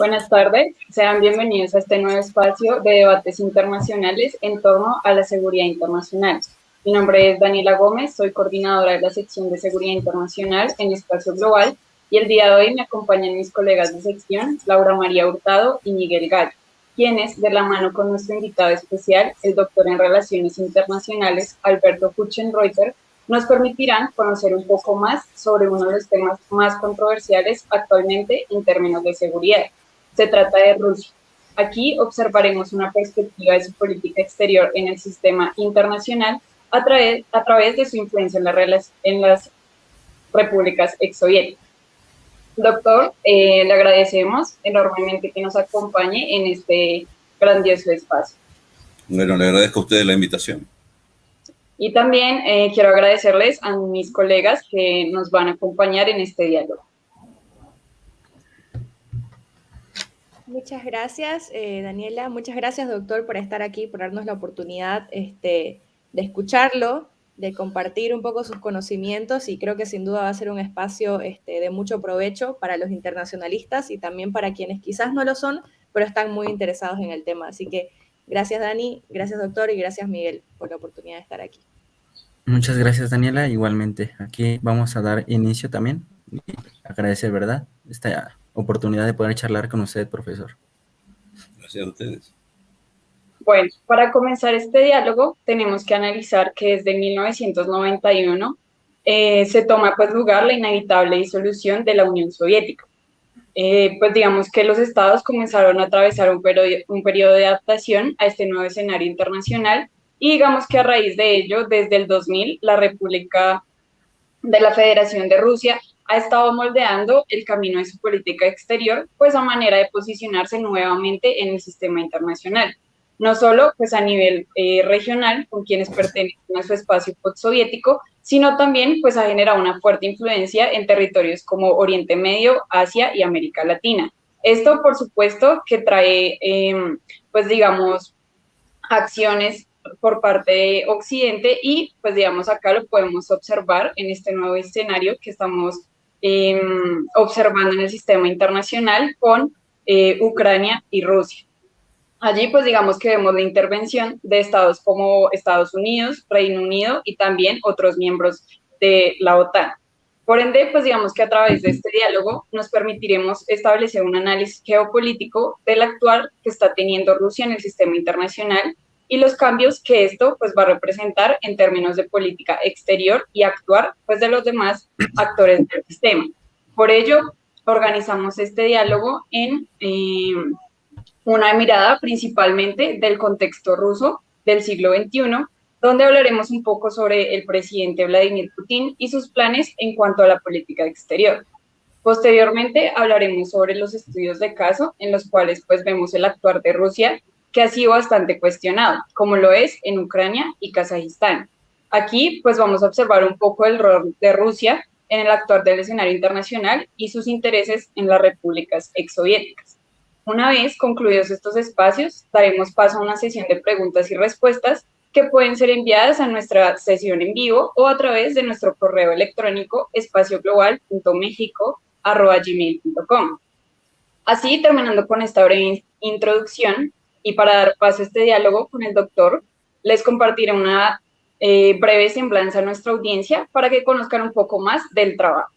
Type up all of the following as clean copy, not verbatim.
Buenas tardes, sean bienvenidos a este nuevo espacio de debates internacionales en torno a la seguridad internacional. Mi nombre es Daniela Gómez, soy coordinadora de la sección de seguridad internacional en Espacio Global y el día de hoy me acompañan mis colegas de sección, Laura María Hurtado y Miguel Gallo, quienes, de la mano con nuestro invitado especial, el doctor en Relaciones Internacionales, Alberto Hutchenreuter, nos permitirán conocer un poco más sobre uno de los temas más controversiales actualmente en términos de seguridad. Se trata de Rusia. Aquí observaremos una perspectiva de su política exterior en el sistema internacional a través de su influencia en las repúblicas exsoviéticas. Doctor, le agradecemos enormemente que nos acompañe en este grandioso espacio. Bueno, le agradezco a ustedes la invitación. Y también quiero agradecerles a mis colegas que nos van a acompañar en este diálogo. Muchas gracias, Daniela. Muchas gracias, doctor, por estar aquí, por darnos la oportunidad de escucharlo, de compartir un poco sus conocimientos y creo que sin duda va a ser un espacio de mucho provecho para los internacionalistas y también para quienes quizás no lo son, pero están muy interesados en el tema. Así que gracias, Dani, gracias, doctor, y gracias, Miguel, por la oportunidad de estar aquí. Muchas gracias, Daniela. Igualmente, aquí vamos a dar inicio también y agradecer, ¿verdad?, esta oportunidad de poder charlar con usted, profesor. Gracias a ustedes. Bueno, para comenzar este diálogo tenemos que analizar que desde 1991 se toma pues lugar la inevitable disolución de la Unión Soviética. Pues digamos que los estados comenzaron a atravesar un periodo de adaptación a este nuevo escenario internacional y digamos que a raíz de ello, desde el 2000, la República de la Federación de Rusia ha estado moldeando el camino de su política exterior, pues a manera de posicionarse nuevamente en el sistema internacional. No solo pues a nivel regional, con quienes pertenecen a su espacio postsoviético, sino también pues ha generado una fuerte influencia en territorios como Oriente Medio, Asia y América Latina. Esto, por supuesto, que trae, pues digamos, acciones por parte de Occidente y pues digamos acá lo podemos observar en este nuevo escenario que estamos observando en el sistema internacional con Ucrania y Rusia. Allí pues digamos que vemos la intervención de estados como Estados Unidos, Reino Unido y también otros miembros de la OTAN. Por ende, pues digamos que a través de este diálogo nos permitiremos establecer un análisis geopolítico del actuar que está teniendo Rusia en el sistema internacional y los cambios que esto pues va a representar en términos de política exterior y actuar pues de los demás actores del sistema. Por ello, organizamos este diálogo en una mirada principalmente del contexto ruso del siglo XXI, donde hablaremos un poco sobre el presidente Vladimir Putin y sus planes en cuanto a la política exterior. Posteriormente hablaremos sobre los estudios de caso en los cuales pues vemos el actuar de Rusia, que ha sido bastante cuestionado, como lo es en Ucrania y Kazajistán. Aquí pues vamos a observar un poco el rol de Rusia en el actuar del escenario internacional y sus intereses en las repúblicas exsoviéticas. Una vez concluidos estos espacios, daremos paso a una sesión de preguntas y respuestas que pueden ser enviadas a nuestra sesión en vivo o a través de nuestro correo electrónico espacioglobal.mexico@gmail.com. Así, terminando con esta breve introducción y para dar paso a este diálogo con el doctor, les compartiré una breve semblanza a nuestra audiencia para que conozcan un poco más del trabajo.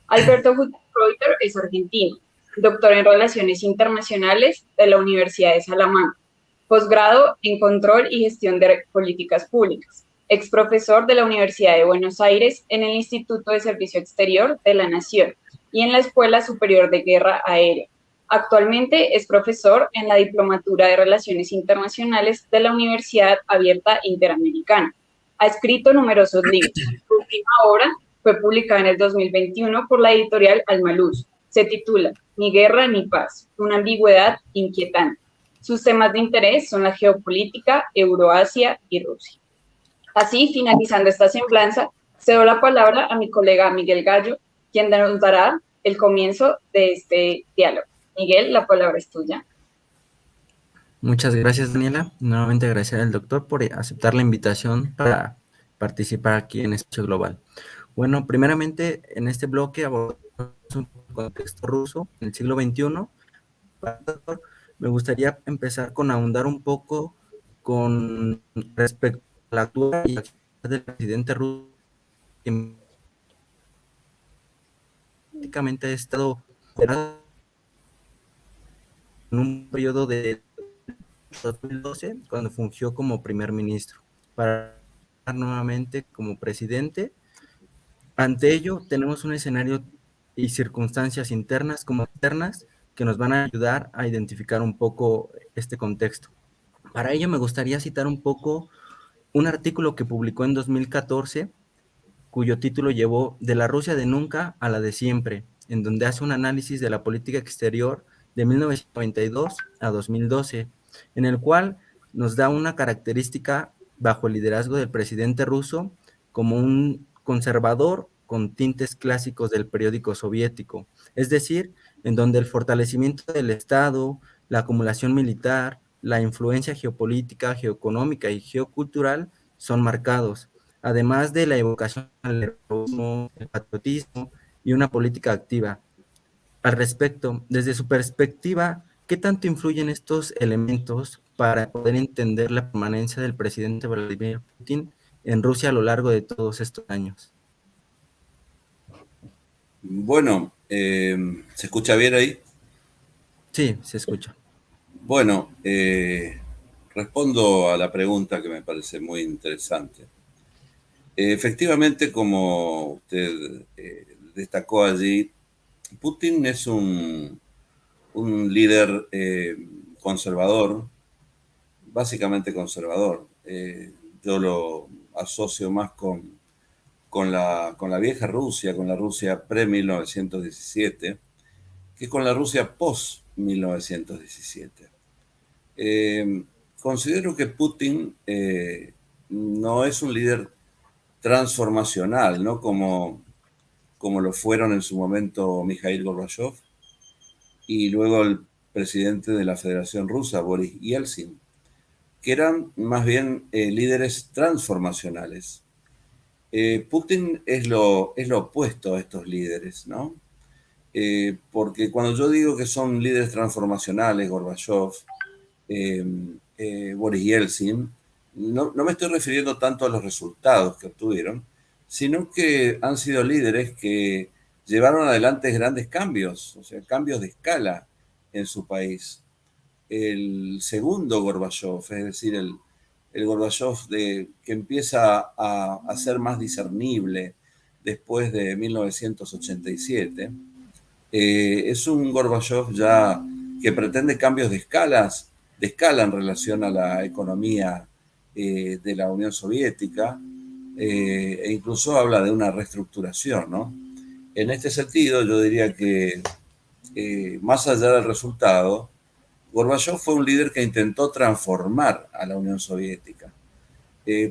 Alberto Hutchenreuter es argentino, doctor en Relaciones Internacionales de la Universidad de Salamanca, posgrado en Control y Gestión de Políticas Públicas, ex profesor de la Universidad de Buenos Aires en el Instituto de Servicio Exterior de la Nación y en la Escuela Superior de Guerra Aérea. Actualmente es profesor en la Diplomatura de Relaciones Internacionales de la Universidad Abierta Interamericana. Ha escrito numerosos libros. Su última obra fue publicada en el 2021 por la editorial Almaluz. Se titula Ni guerra ni paz, una ambigüedad inquietante. Sus temas de interés son la geopolítica, Euroasia y Rusia. Así, finalizando esta semblanza, cedo la palabra a mi colega Miguel Gallo, quien nos dará el comienzo de este diálogo. Miguel, la palabra es tuya. Muchas gracias, Daniela. Nuevamente agradecer al doctor por aceptar la invitación para participar aquí en Espacio Global. Bueno, primeramente, en este bloque abordamos un contexto ruso en el siglo XXI, Me gustaría empezar con ahondar un poco con respecto a la actual y del presidente ruso, que prácticamente ha estado en un periodo de 2012, cuando fungió como primer ministro, para nuevamente como presidente. Ante ello, tenemos un escenario y circunstancias internas como externas que nos van a ayudar a identificar un poco este contexto. Para ello, me gustaría citar un poco un artículo que publicó en 2014, cuyo título llevó De la Rusia de nunca a la de siempre, en donde hace un análisis de la política exterior de 1992 a 2012, en el cual nos da una característica bajo el liderazgo del presidente ruso como un conservador con tintes clásicos del periódico soviético, es decir, en donde el fortalecimiento del Estado, la acumulación militar, la influencia geopolítica, geoeconómica y geocultural son marcados, además de la evocación al heroísmo, el patriotismo y una política activa. Al respecto, desde su perspectiva, ¿qué tanto influyen estos elementos para poder entender la permanencia del presidente Vladimir Putin en Rusia a lo largo de todos estos años? Bueno, ¿se escucha bien ahí? Sí, se escucha. Bueno, respondo a la pregunta que me parece muy interesante. Efectivamente, como usted destacó allí, Putin es un líder conservador, básicamente conservador. Yo lo asocio más con la vieja Rusia, con la Rusia pre-1917, que con la Rusia post-1917. Considero que Putin no es un líder transformacional, ¿no? Como lo fueron en su momento Mikhail Gorbachev y luego el presidente de la Federación Rusa, Boris Yeltsin, que eran más bien líderes transformacionales. Putin es lo opuesto a estos líderes, ¿no? Porque cuando yo digo que son líderes transformacionales, Gorbachev, Boris Yeltsin, no me estoy refiriendo tanto a los resultados que obtuvieron, sino que han sido líderes que llevaron adelante grandes cambios, o sea, cambios de escala en su país. El segundo Gorbachev, es decir, el Gorbachev que empieza a ser más discernible después de 1987, es un Gorbachev ya que pretende cambios de escala en relación a la economía de la Unión Soviética, e incluso habla de una reestructuración, ¿no? En este sentido, yo diría que más allá del resultado, Gorbachev fue un líder que intentó transformar a la Unión Soviética,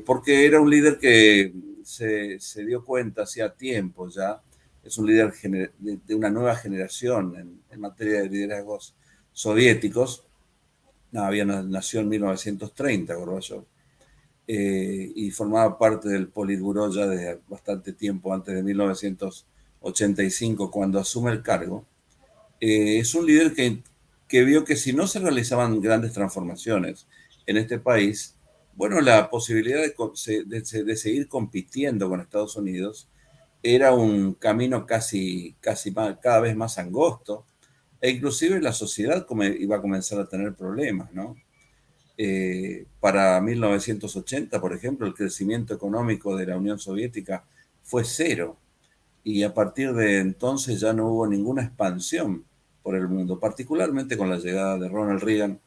porque era un líder que se dio cuenta hacía tiempo ya, es un líder de una nueva generación en materia de liderazgos soviéticos. Nació en 1930 Gorbachev, y formaba parte del Politburó ya desde bastante tiempo, antes de 1985, cuando asume el cargo. Es un líder que vio que si no se realizaban grandes transformaciones en este país, bueno, la posibilidad de seguir compitiendo con Estados Unidos era un camino cada vez más angosto, e inclusive la sociedad iba a comenzar a tener problemas, ¿no? Para 1980, por ejemplo, el crecimiento económico de la Unión Soviética fue cero, y a partir de entonces ya no hubo ninguna expansión por el mundo, particularmente con la llegada de Ronald Reagan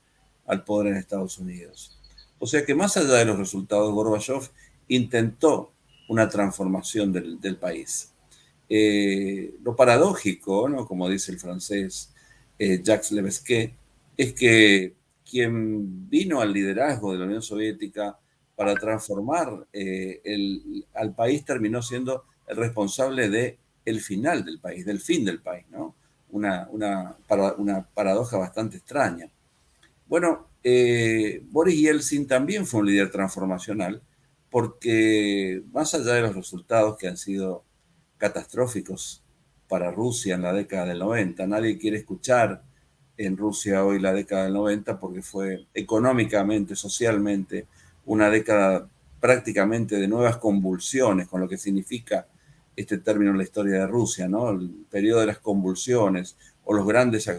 al poder en Estados Unidos. O sea que más allá de los resultados, Gorbachev intentó una transformación del país. Lo paradójico, ¿no? Como dice el francés Jacques Lebesgue, es que quien vino al liderazgo de la Unión Soviética para transformar al país terminó siendo el responsable del final del país, del fin del país, ¿no? Una paradoja bastante extraña. Bueno, Boris Yeltsin también fue un líder transformacional, porque más allá de los resultados que han sido catastróficos para Rusia en la década del 90, nadie quiere escuchar en Rusia hoy la década del 90 porque fue económicamente, socialmente, una década prácticamente de nuevas convulsiones, con lo que significa este término en la historia de Rusia, ¿no? El periodo de las convulsiones o los grandes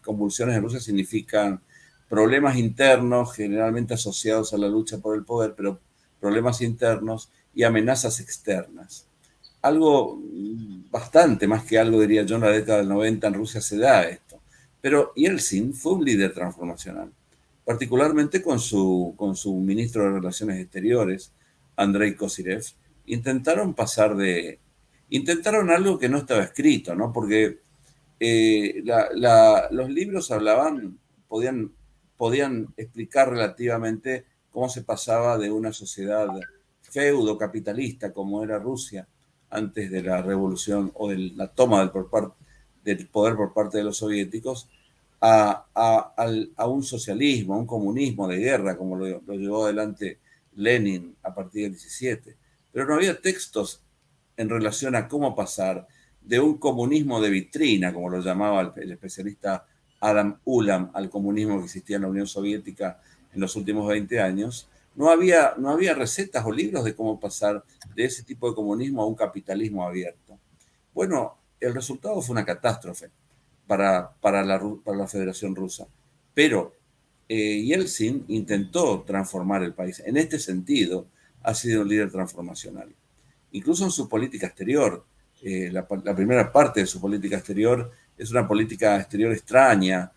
convulsiones en Rusia significan problemas internos generalmente asociados a la lucha por el poder, pero problemas internos y amenazas externas. Algo bastante más que algo, diría yo, en la década del 90 en Rusia se da esto. Pero Yeltsin fue un líder transformacional, particularmente con su ministro de Relaciones Exteriores, Andrei Kozyrev. Intentaron algo que no estaba escrito, ¿no? Porque los libros podían explicar relativamente cómo se pasaba de una sociedad feudo-capitalista como era Rusia antes de la revolución o de la toma del poder por parte de los soviéticos a un socialismo, a un comunismo de guerra, como lo llevó adelante Lenin a partir del 17. Pero no había textos en relación a cómo pasar de un comunismo de vitrina, como lo llamaba el especialista Adam Ulam, al comunismo que existía en la Unión Soviética en los últimos 20 años. No había recetas o libros de cómo pasar de ese tipo de comunismo a un capitalismo abierto. Bueno, el resultado fue una catástrofe para la Federación Rusa. Pero Yeltsin intentó transformar el país. En este sentido, ha sido un líder transformacional. Incluso en su política exterior. La primera parte de su política exterior es una política exterior extraña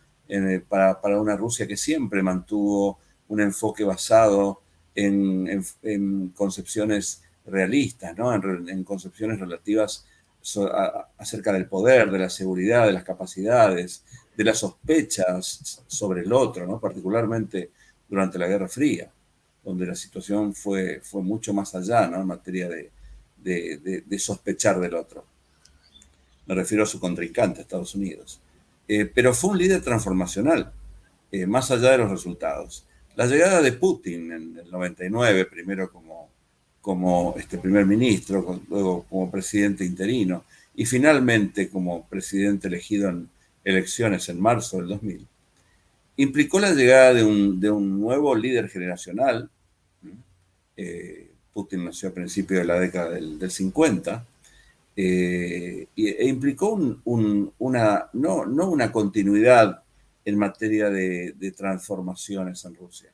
para una Rusia que siempre mantuvo un enfoque basado en concepciones realistas, ¿no? En concepciones relativas acerca del poder, de la seguridad, de las capacidades, de las sospechas sobre el otro, ¿no? Particularmente durante la Guerra Fría, donde la situación fue mucho más allá, ¿no? En materia de sospechar del otro. Me refiero a su contrincante, Estados Unidos. Pero fue un líder transformacional, más allá de los resultados. La llegada de Putin en el 99, primero como primer ministro, luego como presidente interino, y finalmente como presidente elegido en elecciones en marzo del 2000, implicó la llegada de un nuevo líder generacional. Putin nació a principios de la década del 50, e implicó no una continuidad en materia de transformaciones en Rusia.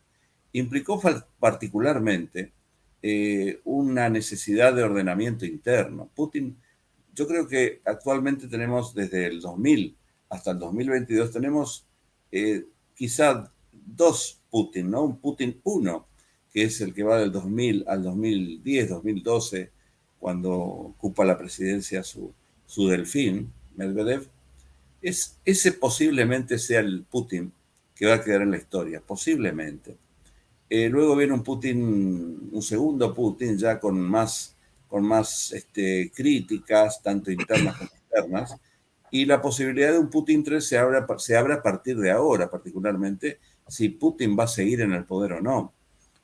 Implicó particularmente una necesidad de ordenamiento interno. Putin, yo creo que actualmente tenemos desde el 2000 hasta el 2022, tenemos quizá dos Putin, ¿no? Un Putin 1, que es el que va del 2000 al 2010, 2012, cuando ocupa la presidencia su delfín, Medvedev. Ese posiblemente sea el Putin que va a quedar en la historia, posiblemente. Luego viene un segundo Putin ya con más críticas, tanto internas como externas, y la posibilidad de un Putin 3 se abre a partir de ahora, particularmente si Putin va a seguir en el poder o no.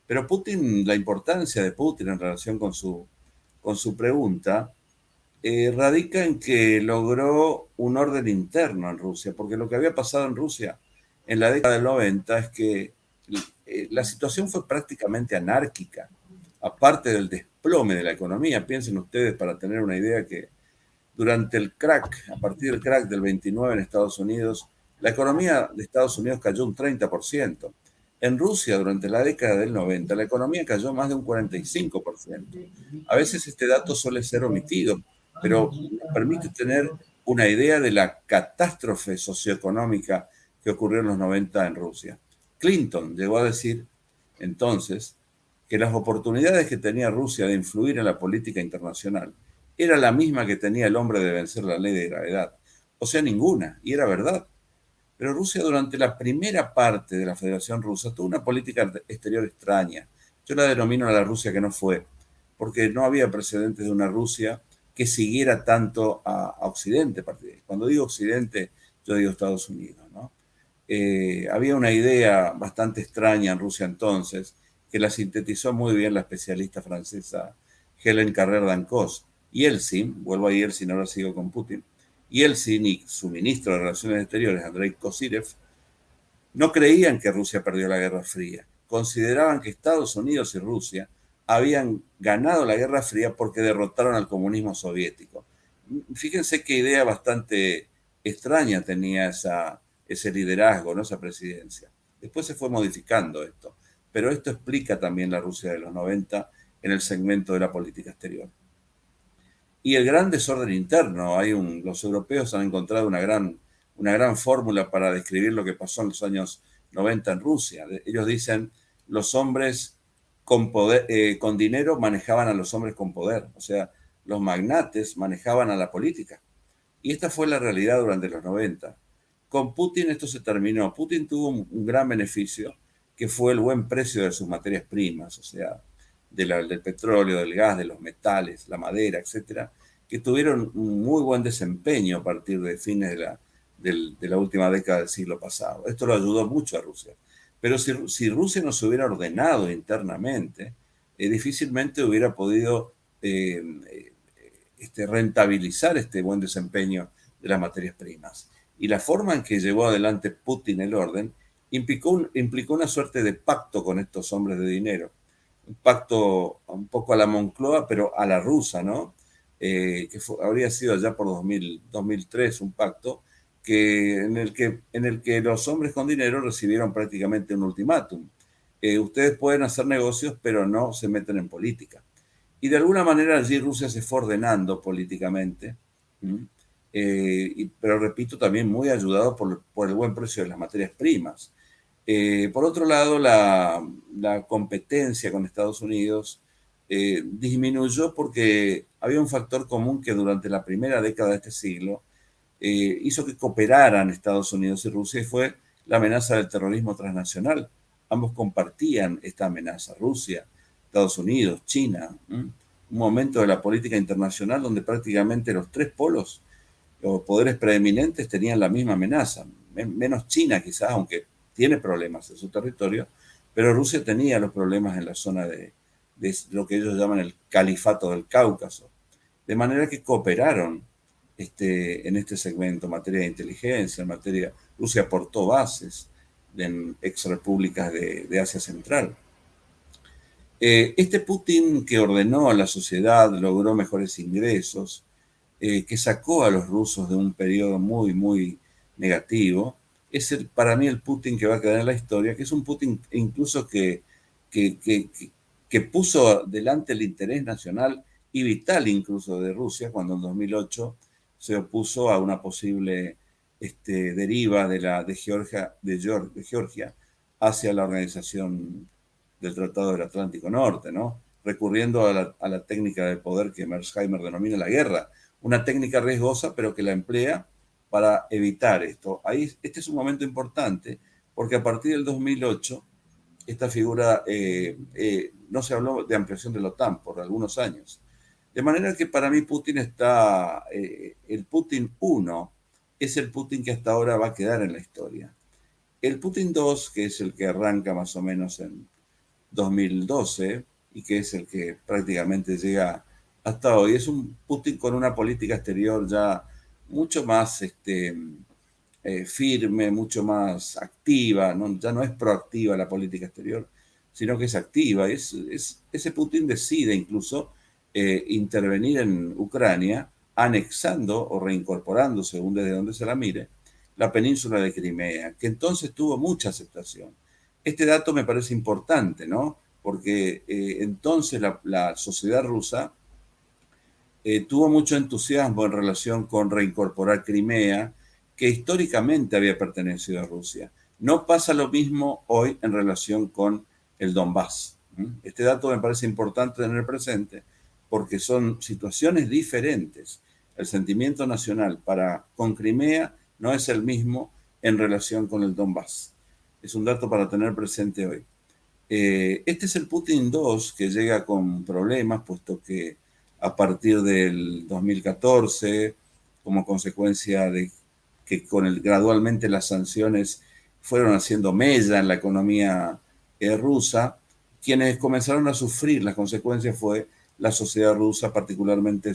Pero la importancia de Putin en relación con su pregunta, radica en que logró un orden interno en Rusia, porque lo que había pasado en Rusia en la década del 90 es que la situación fue prácticamente anárquica, aparte del desplome de la economía. Piensen ustedes, para tener una idea, que durante a partir del crack del 29 en Estados Unidos, la economía de Estados Unidos cayó un 30%. En Rusia, durante la década del 90, la economía cayó más de un 45%. A veces este dato suele ser omitido, pero nos permite tener una idea de la catástrofe socioeconómica que ocurrió en los 90 en Rusia. Clinton llegó a decir entonces que las oportunidades que tenía Rusia de influir en la política internacional era la misma que tenía el hombre de vencer la ley de gravedad. O sea, ninguna, y era verdad. Pero Rusia, durante la primera parte de la Federación Rusa, tuvo una política exterior extraña. Yo la denomino la Rusia que no fue, porque no había precedentes de una Rusia que siguiera tanto a Occidente. Cuando digo Occidente, yo digo Estados Unidos, ¿no? Había una idea bastante extraña en Rusia entonces, que la sintetizó muy bien la especialista francesa Hélène Carrère d'Ancos. Yeltsin, vuelvo a Yeltsin, ahora sigo con Putin. y Eltsin y su ministro de Relaciones Exteriores, Andrei Kozyrev, no creían que Rusia perdió la Guerra Fría. Consideraban que Estados Unidos y Rusia habían ganado la Guerra Fría porque derrotaron al comunismo soviético. Fíjense qué idea bastante extraña tenía ese liderazgo, ¿no? Esa presidencia. Después se fue modificando esto, pero esto explica también la Rusia de los 90 en el segmento de la política exterior. Y el gran desorden interno, los europeos han encontrado una gran fórmula para describir lo que pasó en los años 90 en Rusia. Ellos dicen, los hombres con poder, con dinero manejaban a los hombres con poder, o sea, los magnates manejaban a la política. Y esta fue la realidad durante los 90. Con Putin esto se terminó. Putin tuvo un gran beneficio, que fue el buen precio de sus materias primas, o sea, del petróleo, del gas, de los metales, la madera, etcétera, que tuvieron un muy buen desempeño a partir de fines de la última década del siglo pasado. Esto lo ayudó mucho a Rusia. Pero si Rusia no se hubiera ordenado internamente, difícilmente hubiera podido rentabilizar este buen desempeño de las materias primas. Y la forma en que llevó adelante Putin el orden implicó una suerte de pacto con estos hombres de dinero. Un pacto un poco a la Moncloa, pero a la rusa, ¿no? Habría sido allá por 2003 un pacto en el que los hombres con dinero recibieron prácticamente un ultimátum. Ustedes pueden hacer negocios, pero no se meten en política. Y de alguna manera allí Rusia se fue ordenando políticamente, pero repito, también muy ayudado por el buen precio de las materias primas. Por otro lado, la competencia con Estados Unidos disminuyó porque había un factor común que durante la primera década de este siglo hizo que cooperaran Estados Unidos y Rusia, y fue la amenaza del terrorismo transnacional. Ambos compartían esta amenaza, Rusia, Estados Unidos, China. Un momento de la política internacional donde prácticamente los tres polos o poderes preeminentes tenían la misma amenaza, menos China quizás, aunque tiene problemas en su territorio, pero Rusia tenía los problemas en la zona de lo que ellos llaman el califato del Cáucaso. De manera que cooperaron en este segmento, en materia de inteligencia, Rusia aportó bases en exrepúblicas de Asia Central. Este Putin que ordenó a la sociedad, logró mejores ingresos, que sacó a los rusos de un periodo muy, muy negativo, es para mí el Putin que va a quedar en la historia, que es un Putin incluso que puso delante el interés nacional y vital incluso de Rusia, cuando en 2008 se opuso a una posible deriva de Georgia hacia la organización del Tratado del Atlántico Norte, ¿no? Recurriendo a la técnica de poder que Mearsheimer denomina la guerra, una técnica riesgosa, pero que la emplea para evitar esto. Este es un momento importante, porque a partir del 2008, esta figura, no se habló de ampliación de la OTAN por algunos años. De manera que para mí Putin el Putin 1 es el Putin que hasta ahora va a quedar en la historia. El Putin 2, que es el que arranca más o menos en 2012 y que es el que prácticamente llega hasta hoy, es un Putin con una política exterior ya mucho más firme, mucho más activa, ¿no? Ya no es proactiva la política exterior, sino que es activa. Ese Putin decide incluso intervenir en Ucrania, anexando o reincorporando, según desde donde se la mire, la península de Crimea, que entonces tuvo mucha aceptación. Este dato me parece importante, ¿no? Porque entonces la sociedad rusa tuvo mucho entusiasmo en relación con reincorporar Crimea, que históricamente había pertenecido a Rusia. No pasa lo mismo hoy en relación con el Donbass. Este dato me parece importante tener presente porque son situaciones diferentes. El sentimiento nacional con Crimea no es el mismo en relación con el Donbass. Es un dato para tener presente hoy. Este es el Putin 2 que llega con problemas, puesto que a partir del 2014, como consecuencia de que gradualmente las sanciones fueron haciendo mella en la economía rusa, quienes comenzaron a sufrir las consecuencias fue la sociedad rusa, particularmente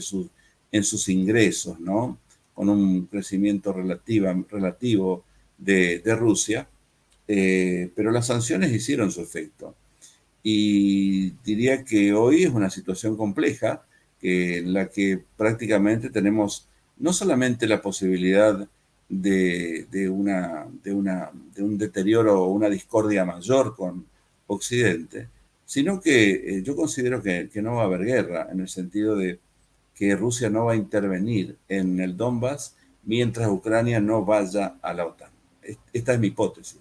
en sus ingresos, ¿no? con un crecimiento relativo de Rusia, pero las sanciones hicieron su efecto. Y diría que hoy es una situación compleja en la que prácticamente tenemos no solamente la posibilidad de un deterioro o una discordia mayor con Occidente, sino que yo considero que no va a haber guerra, en el sentido de que Rusia no va a intervenir en el Donbass mientras Ucrania no vaya a la OTAN. Esta es mi hipótesis,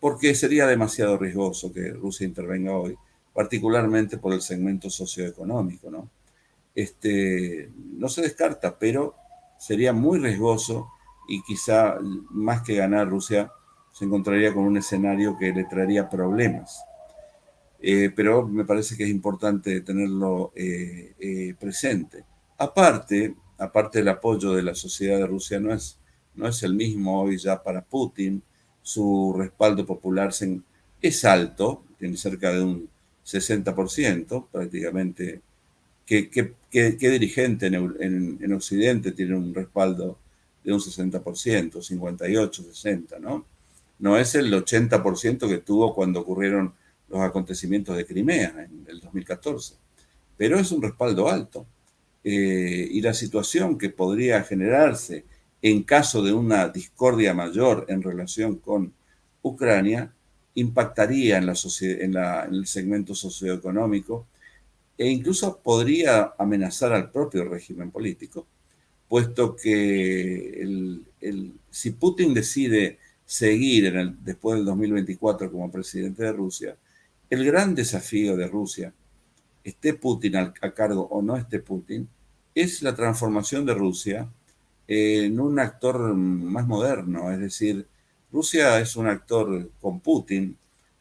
porque sería demasiado riesgoso que Rusia intervenga hoy, particularmente por el segmento socioeconómico, ¿no? No se descarta, pero sería muy riesgoso y quizá más que ganar, Rusia se encontraría con un escenario que le traería problemas. Pero me parece que es importante tenerlo presente. Aparte del apoyo de la sociedad de Rusia no es el mismo hoy ya para Putin. Su respaldo popular es alto, tiene cerca de un 60%, prácticamente. ¿Qué dirigente en Occidente tiene un respaldo de un 60%, 58, 60, ¿no? No es el 80% que tuvo cuando ocurrieron los acontecimientos de Crimea en el 2014, pero es un respaldo alto. Y la situación que podría generarse en caso de una discordia mayor en relación con Ucrania impactaría en el segmento socioeconómico e incluso podría amenazar al propio régimen político, puesto que si Putin decide seguir después del 2024 como presidente de Rusia, el gran desafío de Rusia, esté Putin a cargo o no esté Putin, es la transformación de Rusia en un actor más moderno. Es decir, Rusia es un actor con Putin,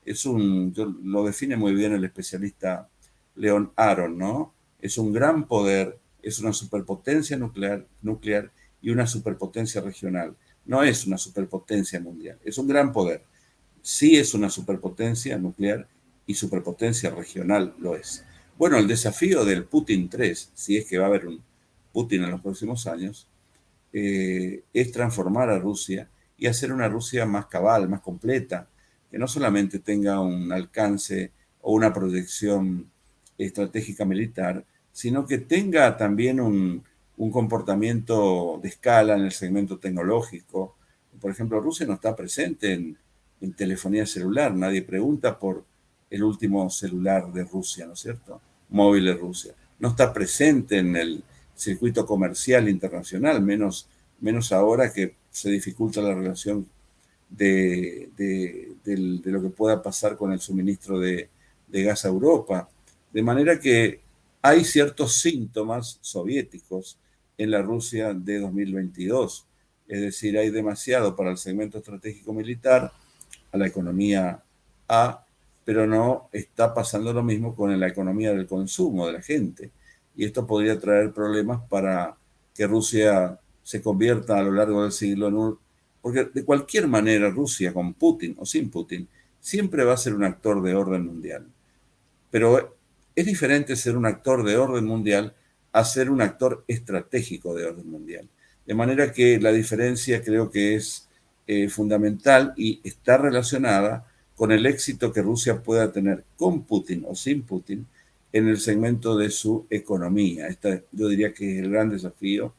lo define muy bien el especialista Leon Aron, ¿no? Es un gran poder, es una superpotencia nuclear y una superpotencia regional. No es una superpotencia mundial, es un gran poder. Sí es una superpotencia nuclear y superpotencia regional lo es. Bueno, el desafío del Putin 3, si es que va a haber un Putin en los próximos años, es transformar a Rusia y hacer una Rusia más cabal, más completa, que no solamente tenga un alcance o una proyección estratégica militar, sino que tenga también un comportamiento de escala en el segmento tecnológico. Por ejemplo, Rusia no está presente en telefonía celular, nadie pregunta por el último celular de Rusia, ¿no es cierto? Móvil de Rusia. No está presente en el circuito comercial internacional, menos ahora que se dificulta la relación de lo que pueda pasar con el suministro de gas a Europa. De manera que hay ciertos síntomas soviéticos en la Rusia de 2022. Es decir, hay demasiado para el segmento estratégico militar, a la economía A, pero no está pasando lo mismo con la economía del consumo de la gente. Y esto podría traer problemas para que Rusia se convierta a lo largo del siglo en porque de cualquier manera Rusia, con Putin o sin Putin, siempre va a ser un actor de orden mundial. Pero es diferente ser un actor de orden mundial a ser un actor estratégico de orden mundial. De manera que la diferencia creo que es fundamental y está relacionada con el éxito que Rusia pueda tener con Putin o sin Putin en el segmento de su economía. Yo diría que es el gran desafío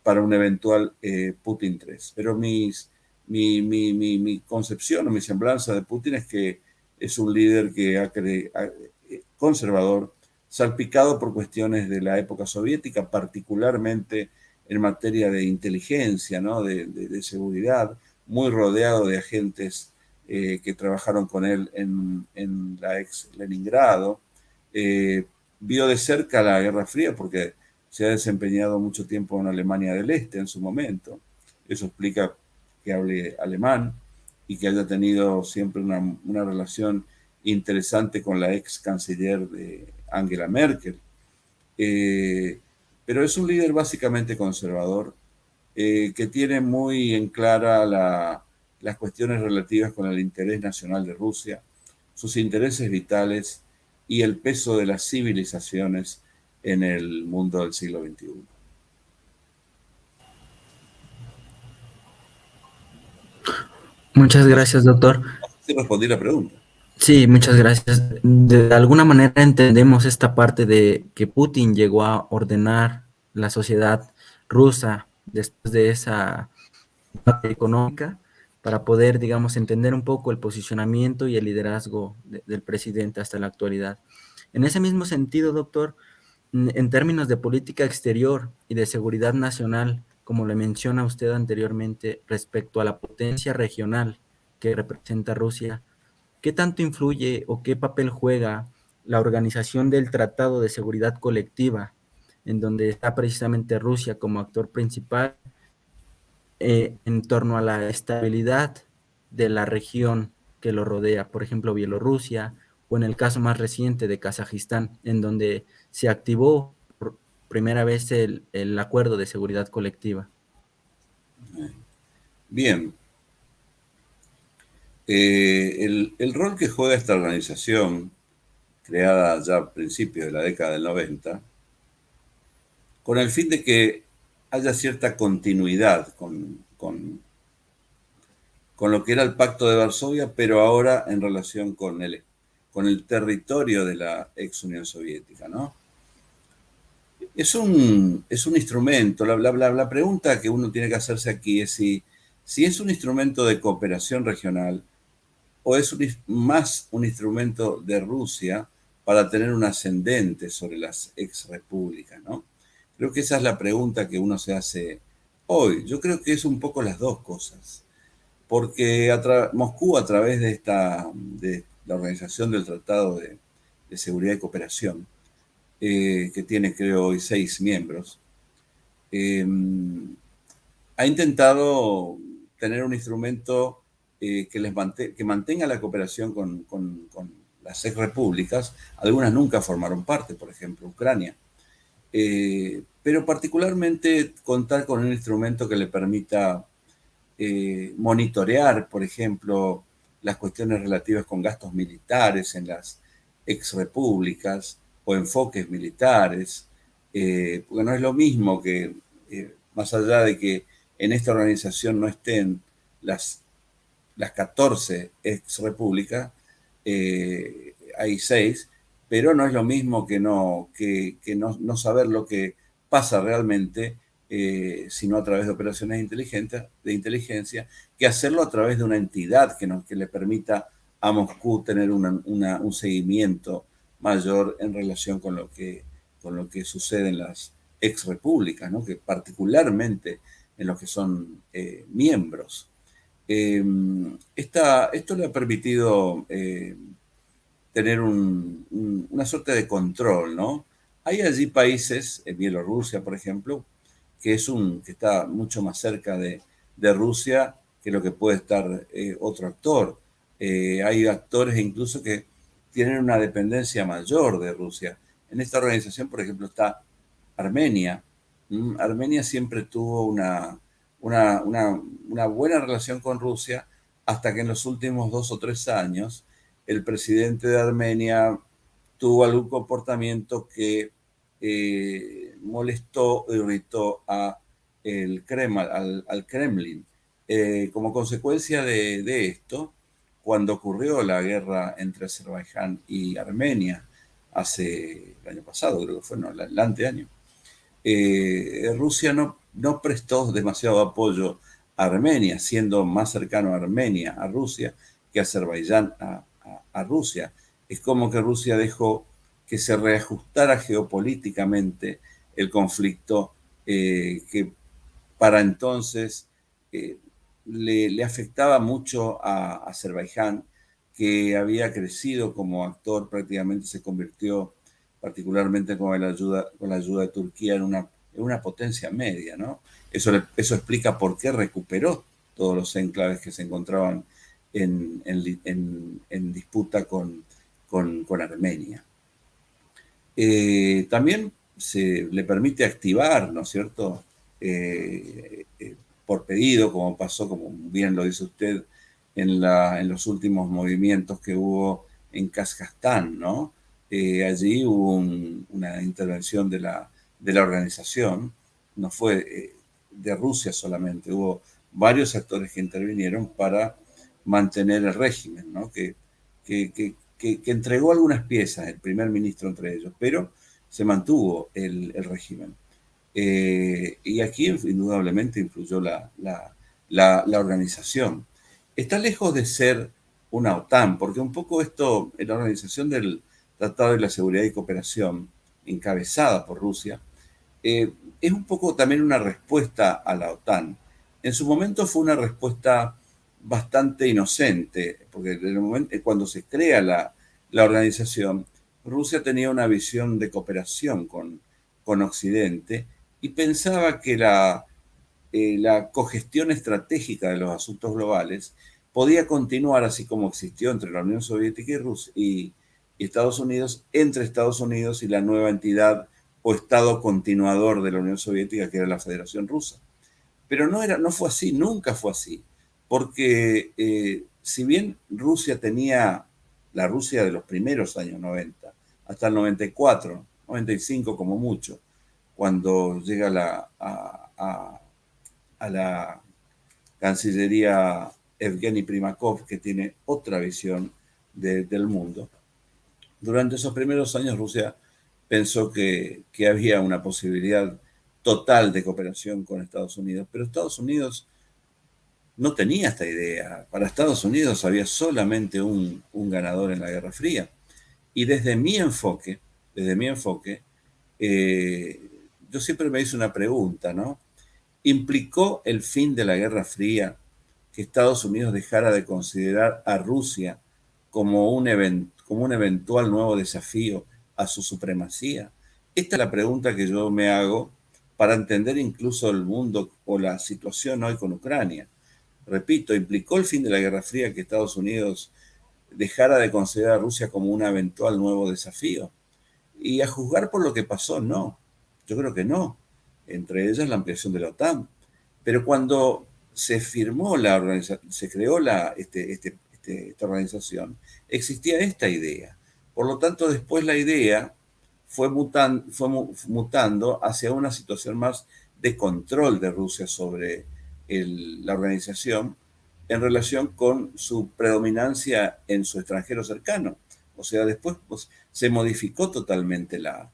para un eventual Putin 3. Pero mi concepción o mi semblanza de Putin es que es un líder que conservador, salpicado por cuestiones de la época soviética, particularmente en materia de inteligencia, ¿no? de seguridad, muy rodeado de agentes que trabajaron con él en la ex Leningrado. Vio de cerca la Guerra Fría porque se ha desempeñado mucho tiempo en Alemania del Este en su momento. Eso explica que hable alemán y que haya tenido siempre una relación interesante con la ex canciller de Angela Merkel. Pero es un líder básicamente conservador que tiene muy en clara las cuestiones relativas con el interés nacional de Rusia, sus intereses vitales y el peso de las civilizaciones en el mundo del siglo XXI. Muchas gracias, doctor. No sé si respondí la pregunta. Sí, muchas gracias. De alguna manera entendemos esta parte de que Putin llegó a ordenar la sociedad rusa después de esa parte económica para poder, digamos, entender un poco el posicionamiento y el liderazgo del presidente hasta la actualidad. En ese mismo sentido, doctor, en términos de política exterior y de seguridad nacional, como le menciona usted anteriormente, respecto a la potencia regional que representa Rusia, ¿qué tanto influye o qué papel juega la organización del Tratado de Seguridad Colectiva, en donde está precisamente Rusia como actor principal en torno a la estabilidad de la región que lo rodea, por ejemplo, Bielorrusia, o en el caso más reciente de Kazajistán, en donde se activó por primera vez el acuerdo de seguridad colectiva? Bien, el rol que juega esta organización, creada ya a principios de la década del 90, con el fin de que haya cierta continuidad con lo que era el Pacto de Varsovia, pero ahora en relación con el territorio de la ex Unión Soviética, ¿no? Es un instrumento. La pregunta que uno tiene que hacerse aquí es si es un instrumento de cooperación regional o es más un instrumento de Rusia para tener un ascendente sobre las ex repúblicas, ¿no? Creo que esa es la pregunta que uno se hace hoy. Yo creo que es un poco las dos cosas, porque Moscú, a través de la organización del Tratado de Seguridad y Cooperación, que tiene creo hoy 6 miembros, eh, ha intentado tener un instrumento que mantenga la cooperación con las ex repúblicas. Algunas nunca formaron parte, por ejemplo, Ucrania. Pero particularmente contar con un instrumento que le permita monitorear, por ejemplo, las cuestiones relativas con gastos militares en las ex repúblicas o enfoques militares, porque no es lo mismo que, más allá de que en esta organización no estén las 14 ex repúblicas, hay 6, pero no es lo mismo que no saber lo que pasa realmente, sino a través de operaciones de inteligencia, que hacerlo a través de una entidad que le permita a Moscú tener un seguimiento mayor en relación con lo que sucede en las ex repúblicas, ¿no? Que particularmente en los que son miembros. Esto le ha permitido tener una suerte de control, ¿no? Hay allí países, Bielorrusia, por ejemplo, que está mucho más cerca de Rusia que lo que puede estar otro actor. Hay actores incluso que tienen una dependencia mayor de Rusia. En esta organización, por ejemplo, está Armenia. Armenia siempre tuvo una buena relación con Rusia hasta que en los últimos 2 o 3 años el presidente de Armenia tuvo algún comportamiento que molestó, irritó al Kremlin. Como consecuencia de esto, cuando ocurrió la guerra entre Azerbaiyán y Armenia, el año pasado, creo que fue, no, el anteaño, Rusia no prestó demasiado apoyo a Armenia, siendo más cercano a Armenia, a Rusia, que Azerbaiyán a Rusia. Es como que Rusia dejó que se reajustara geopolíticamente el conflicto, que para entonces le afectaba mucho a Azerbaiyán, que había crecido como actor, prácticamente se convirtió, particularmente con la ayuda de Turquía, en una potencia media, ¿no? Eso explica por qué recuperó todos los enclaves que se encontraban en disputa con Armenia. También se le permite activar, ¿no es cierto?, por pedido, como pasó, como bien lo dice usted, en los últimos movimientos que hubo en Kazajstán, ¿no? Allí hubo una intervención de la organización, no fue de Rusia solamente, hubo varios actores que intervinieron para mantener el régimen, ¿no? Que entregó algunas piezas, el primer ministro entre ellos, pero se mantuvo el régimen. Y aquí indudablemente influyó la organización. Está lejos de ser una OTAN, porque un poco esto, en la organización del Tratado de la Seguridad y Cooperación, encabezada por Rusia, es un poco también una respuesta a la OTAN. En su momento fue una respuesta bastante inocente, porque en el momento, cuando se crea la organización, Rusia tenía una visión de cooperación con Occidente y pensaba que la cogestión estratégica de los asuntos globales podía continuar así como existió entre la Unión Soviética y Rusia y Estados Unidos, entre Estados Unidos y la nueva entidad o Estado continuador de la Unión Soviética, que era la Federación Rusa. Pero no fue así, nunca fue así, porque si bien Rusia tenía la Rusia de los primeros años 90, hasta el 94, 95 como mucho, cuando llega a la Cancillería Evgeny Primakov, que tiene otra visión del mundo. Durante esos primeros años Rusia pensó que había una posibilidad total de cooperación con Estados Unidos, pero Estados Unidos no tenía esta idea. Para Estados Unidos había solamente un ganador en la Guerra Fría. Y desde mi enfoque, yo siempre me hice una pregunta, ¿no? ¿Implicó el fin de la Guerra Fría que Estados Unidos dejara de considerar a Rusia como un eventual nuevo desafío a su supremacía? Esta es la pregunta que yo me hago para entender incluso el mundo o la situación hoy con Ucrania. Repito, ¿implicó el fin de la Guerra Fría que Estados Unidos dejara de considerar a Rusia como un eventual nuevo desafío? Y a juzgar por lo que pasó, no. Yo creo que no. Entre ellas la ampliación de la OTAN. Pero cuando se firmó se creó esta organización, existía esta idea. Por lo tanto, después la idea fue mutando hacia una situación más de control de Rusia sobre la organización en relación con su predominancia en su extranjero cercano. O sea, después pues, se modificó totalmente la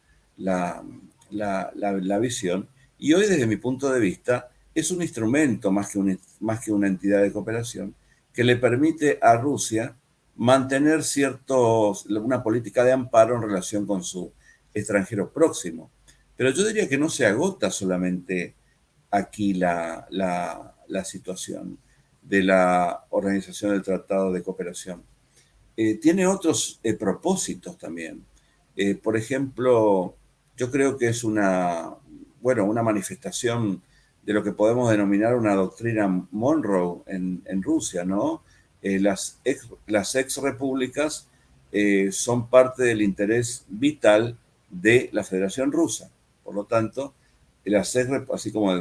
visión y hoy desde mi punto de vista es un instrumento más que una entidad de cooperación que le permite a Rusia mantener una política de amparo en relación con su extranjero próximo. Pero yo diría que no se agota solamente aquí la situación de la Organización del Tratado de Cooperación. Tiene otros propósitos también. Por ejemplo, yo creo que es una manifestación de lo que podemos denominar una doctrina Monroe en Rusia, ¿no? Las ex repúblicas son parte del interés vital de la Federación Rusa. Por lo tanto, así como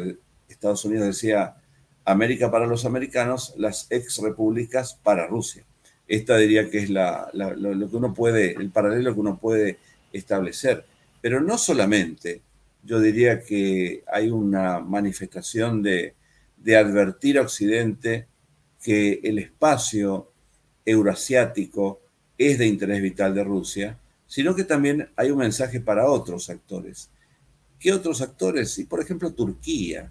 Estados Unidos decía América para los americanos, las ex repúblicas para Rusia. Esta diría que es lo que uno puede, el paralelo que uno puede establecer. Pero no solamente, yo diría que hay una manifestación de advertir a Occidente que el espacio eurasiático es de interés vital de Rusia, sino que también hay un mensaje para otros actores. ¿Qué otros actores? Y por ejemplo, Turquía.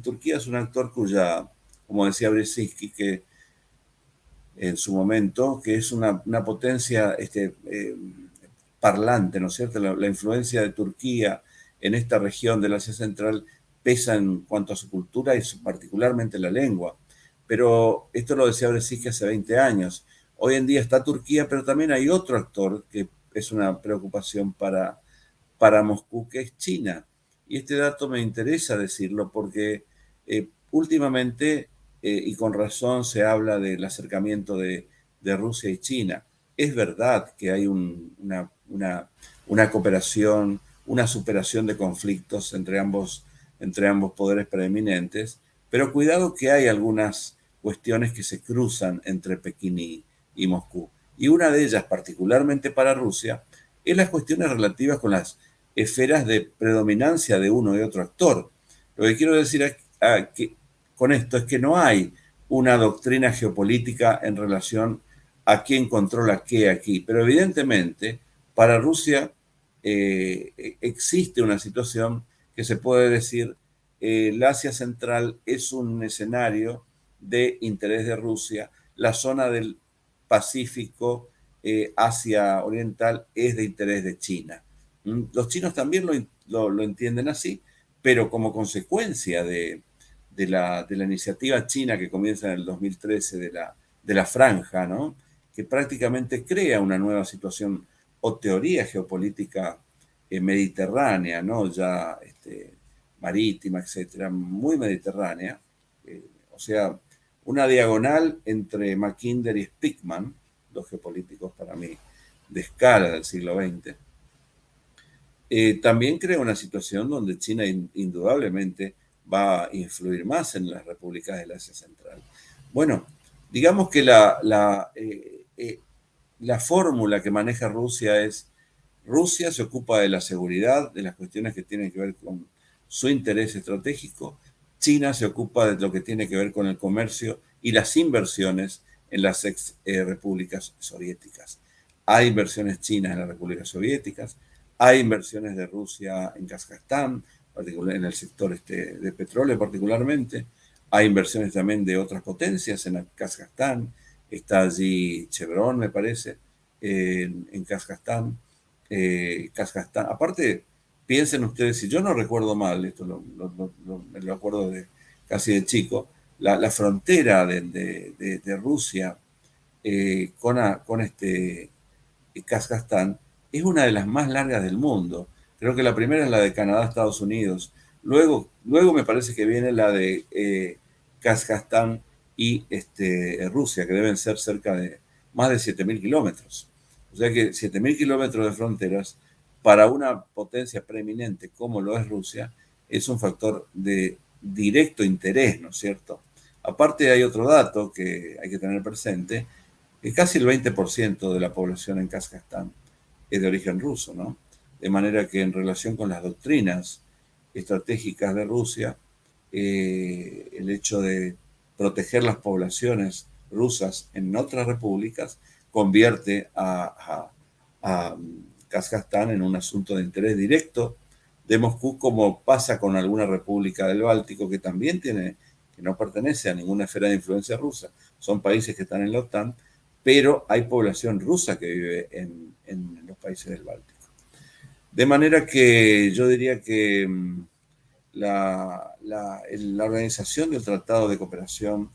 Turquía es un actor como decía Brzezinski, que en su momento, que es una potencia parlante, ¿no es cierto? La influencia de Turquía en esta región del Asia Central pesa en cuanto a su cultura y particularmente la lengua. Pero esto lo decía Brzezinski hace 20 años. Hoy en día está Turquía, pero también hay otro actor que es una preocupación para Moscú, que es China. Y este dato me interesa decirlo porque últimamente, y con razón, se habla del acercamiento de Rusia y China. Es verdad que hay una cooperación, una superación de conflictos entre ambos poderes preeminentes, pero cuidado que hay algunas cuestiones que se cruzan entre Pekín y Moscú. Y una de ellas, particularmente para Rusia, es las cuestiones relativas con las esferas de predominancia de uno y otro actor. Lo que quiero decir con esto es que no hay una doctrina geopolítica en relación a quién controla qué aquí. Pero evidentemente, para Rusia existe una situación que se puede decir, el Asia Central es un escenario de interés de Rusia, la zona del Pacífico, Asia Oriental, es de interés de China. Los chinos también lo entienden así, pero como consecuencia de la iniciativa china que comienza en el 2013 de la franja, ¿no? Que prácticamente crea una nueva situación o teoría geopolítica mediterránea, ¿no? Ya marítima, etcétera, muy mediterránea. O sea, una diagonal entre Mackinder y Spikman, dos geopolíticos para mí de escala del siglo XX. También crea una situación donde China indudablemente va a influir más en las repúblicas del Asia Central. Bueno, digamos que la fórmula que maneja Rusia es: Rusia se ocupa de la seguridad, de las cuestiones que tienen que ver con su interés estratégico. China se ocupa de lo que tiene que ver con el comercio y las inversiones en las ex repúblicas soviéticas. Hay inversiones chinas en las repúblicas soviéticas, hay inversiones de Rusia en Kazajstán, en el sector de petróleo particularmente. Hay inversiones también de otras potencias en Kazajstán. Está allí Chevron, me parece, en Kazajstán. Kazajstán. Aparte, piensen ustedes, si yo no recuerdo mal, esto me lo acuerdo casi de chico, la frontera de Rusia con Kazajstán es una de las más largas del mundo. Creo que la primera es la de Canadá, Estados Unidos. Luego me parece que viene la de Kazajstán y Rusia, que deben ser cerca de más de 7.000 kilómetros. O sea que 7.000 kilómetros de fronteras para una potencia preeminente como lo es Rusia es un factor de directo interés, ¿no es cierto? Aparte hay otro dato que hay que tener presente, que casi el 20% de la población en Kazajstán es de origen ruso, ¿no? De manera que en relación con las doctrinas estratégicas de Rusia, el hecho de proteger las poblaciones rusas en otras repúblicas convierte a Kazajstán en un asunto de interés directo de Moscú, como pasa con alguna república del Báltico que también que no pertenece a ninguna esfera de influencia rusa. Son países que están en la OTAN, pero hay población rusa que vive en los países del Báltico. De manera que yo diría que la organización del Tratado de Cooperación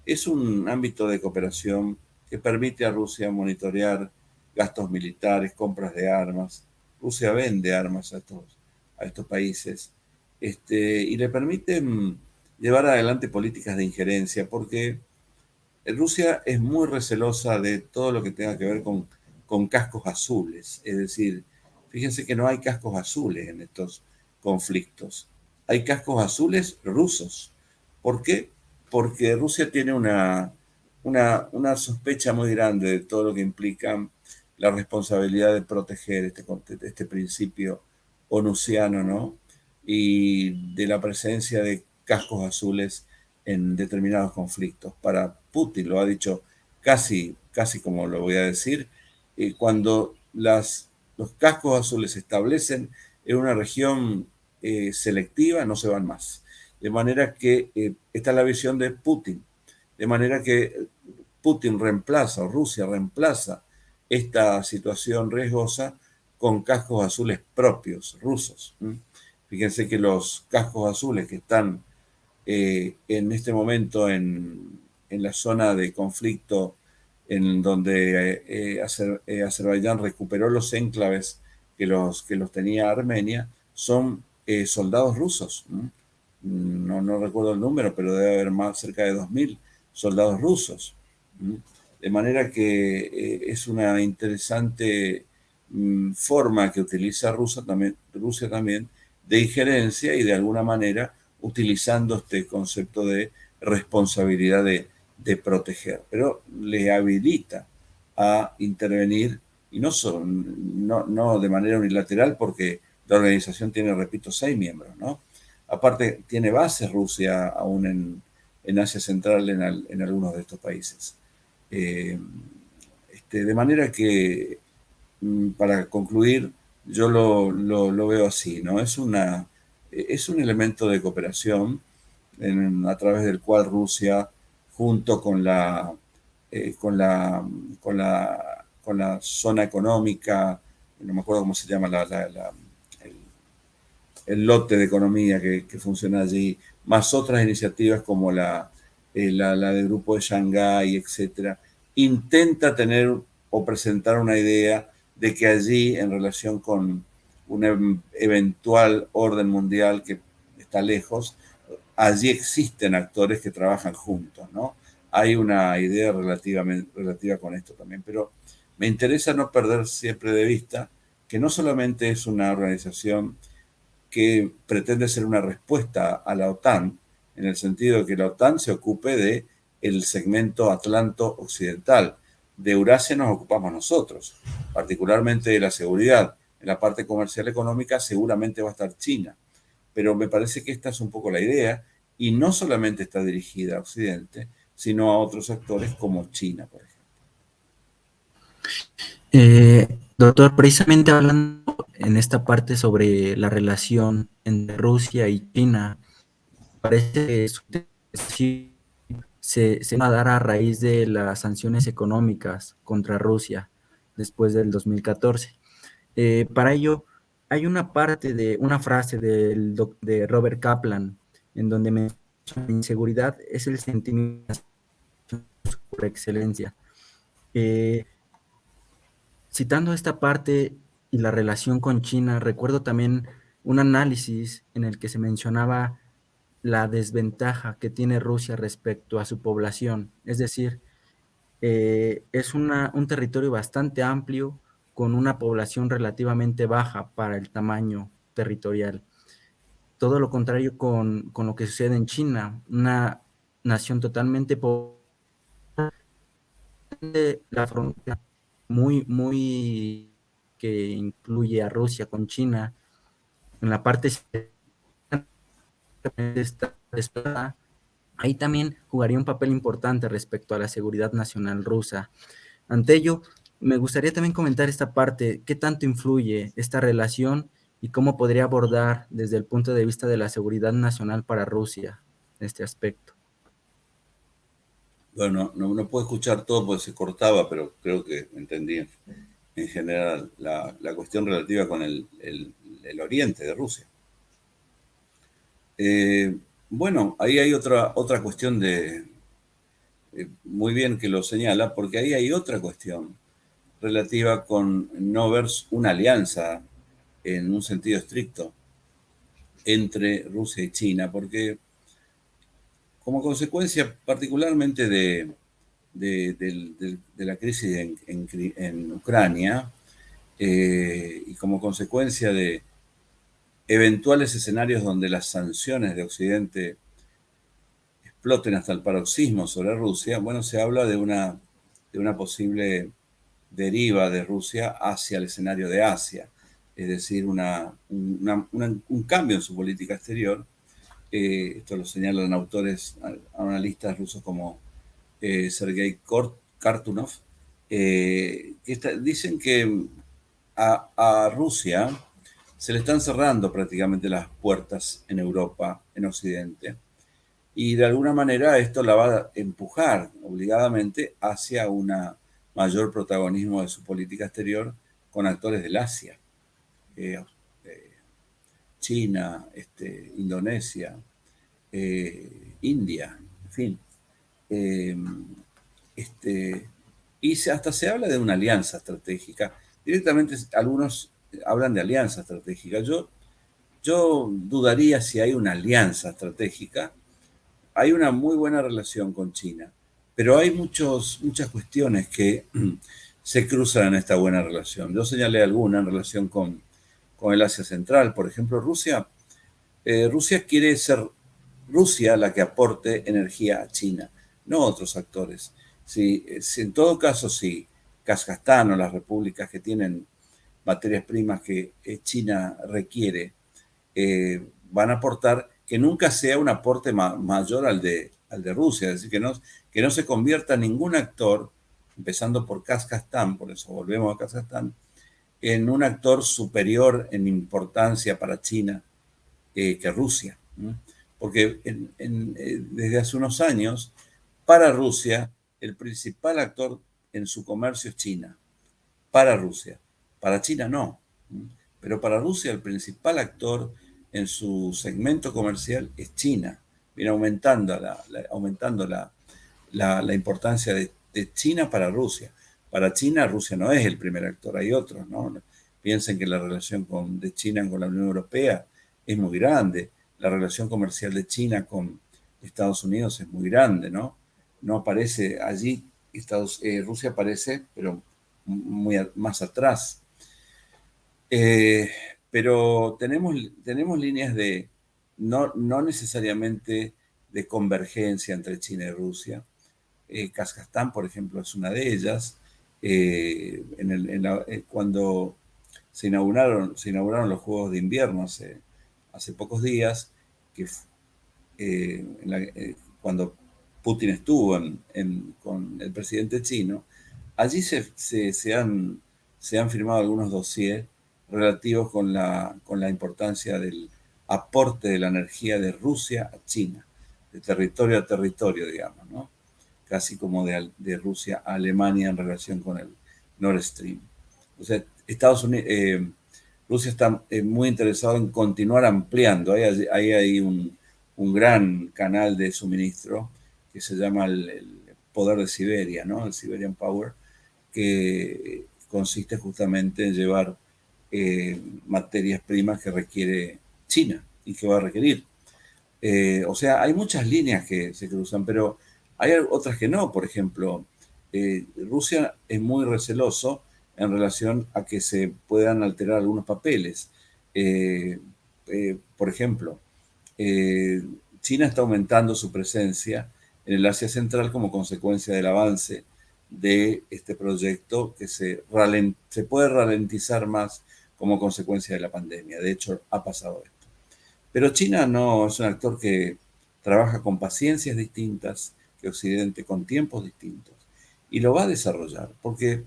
es un ámbito de cooperación que permite a Rusia monitorear gastos militares, compras de armas. Rusia vende armas a estos países y le permite llevar adelante políticas de injerencia, porque Rusia es muy recelosa de todo lo que tenga que ver con cascos azules. Es decir, fíjense que no hay cascos azules en estos conflictos. Hay cascos azules rusos. ¿Por qué? Porque Rusia tiene una sospecha muy grande de todo lo que implica la responsabilidad de proteger este principio onusiano, ¿no? Y de la presencia de cascos azules en determinados conflictos. Para Putin, lo ha dicho casi como lo voy a decir, cuando los cascos azules se establecen en una región selectiva, no se van más. De manera que esta es la visión de Putin. De manera que Putin reemplaza, o Rusia reemplaza esta situación riesgosa con cascos azules propios, rusos. Fíjense que los cascos azules que están en este momento en la zona de conflicto en donde Azerbaiyán recuperó los enclaves que los tenía Armenia, son soldados rusos. No recuerdo el número, pero debe haber más, cerca de 2.000 soldados rusos. De manera que es una interesante forma que utiliza Rusia también de injerencia y de alguna manera utilizando este concepto de responsabilidad de proteger, pero le habilita a intervenir y no de manera unilateral, porque la organización tiene, repito, 6 miembros, ¿no? Aparte, tiene bases Rusia aún en Asia Central en algunos de estos países. De manera que, para concluir, yo lo veo así, ¿no? Es un elemento de cooperación a través del cual Rusia, junto con con la, con la zona económica, no me acuerdo cómo se llama el, el lote de economía que funciona allí, más otras iniciativas como la del Grupo de Shanghái, etcétera, intenta tener o presentar una idea de que allí, en relación con un eventual orden mundial que está lejos, allí existen actores que trabajan juntos, ¿no? Hay una idea relativa con esto también, pero me interesa no perder siempre de vista que no solamente es una organización que pretende ser una respuesta a la OTAN, en el sentido de que la OTAN se ocupe de el segmento atlanto-occidental. De Eurasia nos ocupamos nosotros, particularmente de la seguridad. En la parte comercial económica seguramente va a estar China, pero me parece que esta es un poco la idea, y no solamente está dirigida a Occidente, sino a otros actores como China, por ejemplo. Doctor, precisamente hablando en esta parte sobre la relación entre Rusia y China, parece que se va a dar a raíz de las sanciones económicas contra Rusia después del 2014. Para ello, hay una parte de una frase de Robert Kaplan en donde menciona: la inseguridad es el sentimiento por excelencia. Citando esta parte y la relación con China, recuerdo también un análisis en el que se mencionaba la desventaja que tiene Rusia respecto a su población. Es decir, es un territorio bastante amplio con una población relativamente baja para el tamaño territorial. Todo lo contrario con lo que sucede en China, una nación totalmente pobre, la frontera muy que incluye a Rusia con China. En la parte está, ahí también jugaría un papel importante respecto a la seguridad nacional rusa. Ante ello, me gustaría también comentar esta parte: ¿qué tanto influye esta relación y cómo podría abordar desde el punto de vista de la seguridad nacional para Rusia este aspecto? Bueno, no puedo escuchar todo porque se cortaba, pero creo que entendí en general la cuestión relativa con el oriente de Rusia. Bueno, ahí hay otra cuestión muy bien que lo señala, porque ahí hay otra cuestión relativa con no ver una alianza en un sentido estricto entre Rusia y China, porque como consecuencia particularmente de la crisis en Ucrania, y como consecuencia de eventuales escenarios donde las sanciones de Occidente exploten hasta el paroxismo sobre Rusia, bueno, se habla de una posible deriva de Rusia hacia el escenario de Asia, es decir, un cambio en su política exterior. Esto lo señalan analistas rusos como Sergei Kartunov, que dicen que a Rusia se le están cerrando prácticamente las puertas en Europa, en Occidente, y de alguna manera esto la va a empujar obligadamente hacia un mayor protagonismo de su política exterior con actores del Asia, eh, China, Indonesia, India, en fin. Eh, y hasta se habla de una alianza estratégica. Directamente algunos hablan de alianza estratégica. Yo dudaría si hay una alianza estratégica. Hay una muy buena relación con China, pero hay muchas cuestiones que se cruzan en esta buena relación. Yo señalé alguna en relación con el Asia Central. Por ejemplo, Rusia quiere ser Rusia la que aporte energía a China, no otros actores. Si en todo caso, si Kazajstán o las repúblicas que tienen materias primas que China requiere van a aportar, que nunca sea un aporte mayor al de al de Rusia, es decir, que no se convierta ningún actor, empezando por Kazajstán, por eso volvemos a Kazajstán, en un actor superior en importancia para China que Rusia. ¿No? Porque desde hace unos años, para Rusia, el principal actor en su comercio es China. Para Rusia. Para China no. Pero para Rusia el principal actor en su segmento comercial es China. Viene aumentando la importancia de China para Rusia. Para China, Rusia no es el primer actor, hay otros, ¿no? Piensen que la relación de China con la Unión Europea es muy grande, la relación comercial de China con Estados Unidos es muy grande, ¿no? No aparece allí, Rusia aparece, pero más atrás. Pero tenemos líneas no necesariamente de convergencia entre China y Rusia. Kazajstán, por ejemplo, es una de ellas. Cuando se inauguraron los Juegos de Invierno hace pocos días, cuando Putin estuvo con el presidente chino, allí se han firmado algunos dossiers relativos con la importancia del aporte de la energía de Rusia a China, de territorio a territorio, digamos, ¿no? Casi como de Rusia a Alemania en relación con el Nord Stream. O sea, Rusia está muy interesado en continuar ampliando. Hay un gran canal de suministro que se llama el poder de Siberia, ¿no? El Siberian Power, que consiste justamente en llevar materias primas que requiere China y que va a requerir. O sea, hay muchas líneas que se cruzan, pero hay otras que no. Por ejemplo, Rusia es muy receloso en relación a que se puedan alterar algunos papeles. Por ejemplo, China está aumentando su presencia en el Asia Central como consecuencia del avance de este proyecto que se puede ralentizar más como consecuencia de la pandemia. De hecho, ha pasado esto. Pero China no es un actor que trabaja con paciencias distintas que Occidente, con tiempos distintos, y lo va a desarrollar, porque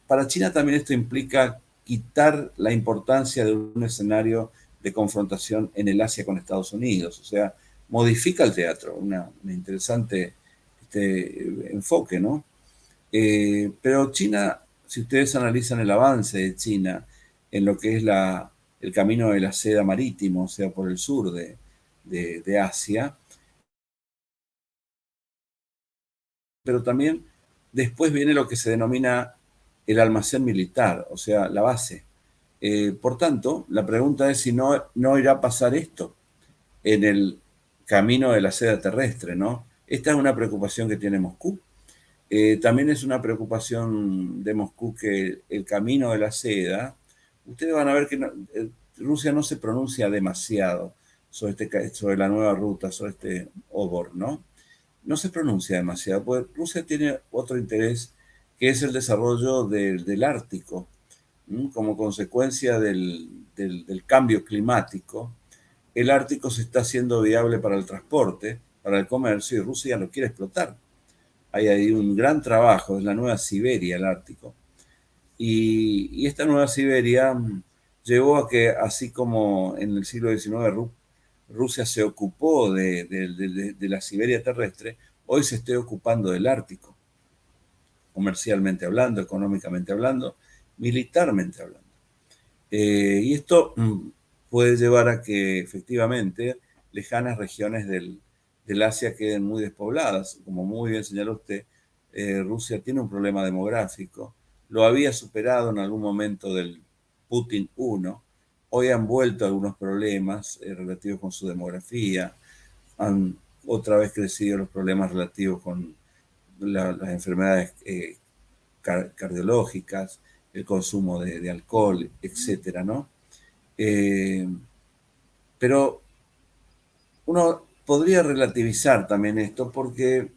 para China también esto implica quitar la importancia de un escenario de confrontación en el Asia con Estados Unidos, o sea, modifica el teatro, un interesante enfoque, ¿no? Pero China, si ustedes analizan el avance de China en lo que es el camino de la seda marítimo, o sea, por el sur de Asia, pero también después viene lo que se denomina el almacén militar, o sea, la base. Por tanto, la pregunta es si no irá a pasar esto en el camino de la seda terrestre, ¿no? Esta es una preocupación que tiene Moscú. También es una preocupación de Moscú que el camino de la seda, ustedes van a ver que Rusia no se pronuncia demasiado sobre la nueva ruta, sobre este Obor, ¿no? No se pronuncia demasiado, porque Rusia tiene otro interés, que es el desarrollo del Ártico, como consecuencia del cambio climático. El Ártico se está haciendo viable para el transporte, para el comercio, y Rusia lo quiere explotar. Hay ahí un gran trabajo, es la nueva Siberia, el Ártico. Y esta nueva Siberia llevó a que, así como en el siglo XIX Rusia se ocupó de la Siberia terrestre, hoy se esté ocupando del Ártico, comercialmente hablando, económicamente hablando, militarmente hablando. Y esto puede llevar a que efectivamente lejanas regiones del Asia queden muy despobladas. Como muy bien señaló usted, Rusia tiene un problema demográfico, lo había superado en algún momento del Putin 1, hoy han vuelto algunos problemas relativos con su demografía, han otra vez crecido los problemas relativos con las enfermedades cardiológicas, el consumo de alcohol, etcétera, ¿no? Pero uno podría relativizar también esto porque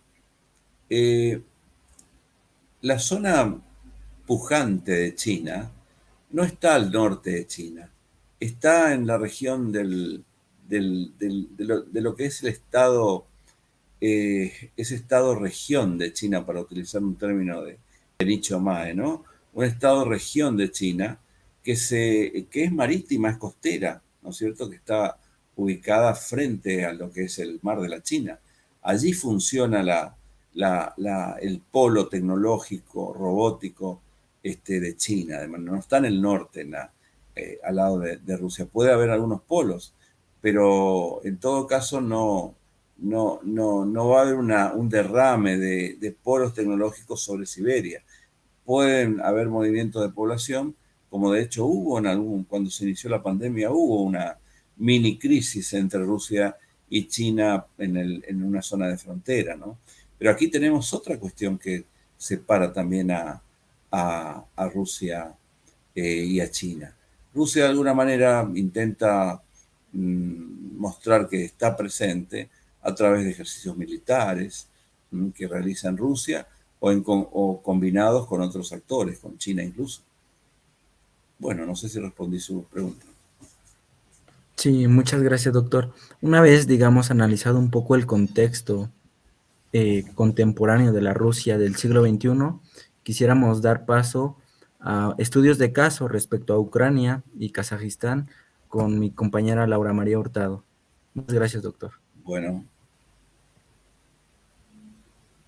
la zona pujante de China no está al norte de China, está en la región de lo que es el estado ese estado-región de China, para utilizar un término de Nicho Mae, ¿no? Un estado-región de China que es marítima, es costera, ¿no es cierto? Que está ubicada frente a lo que es el mar de la China. Allí funciona el polo tecnológico, robótico de China. No está en el norte, al lado de Rusia. Puede haber algunos polos, pero en todo caso no va a haber un derrame de polos tecnológicos sobre Siberia. Pueden haber movimientos de población, como de hecho hubo cuando se inició la pandemia, hubo una mini crisis entre Rusia y China en una zona de frontera, ¿no? Pero aquí tenemos otra cuestión que separa también a Rusia y a China. Rusia de alguna manera intenta mostrar que está presente a través de ejercicios militares que realiza en Rusia o combinados con otros actores, con China incluso. Bueno, no sé si respondí su pregunta. Sí, muchas gracias, doctor. Una vez, digamos, analizado un poco el contexto contemporáneo de la Rusia del siglo XXI, quisiéramos dar paso a estudios de caso respecto a Ucrania y Kazajistán con mi compañera Laura María Hurtado. Muchas gracias, doctor. Bueno.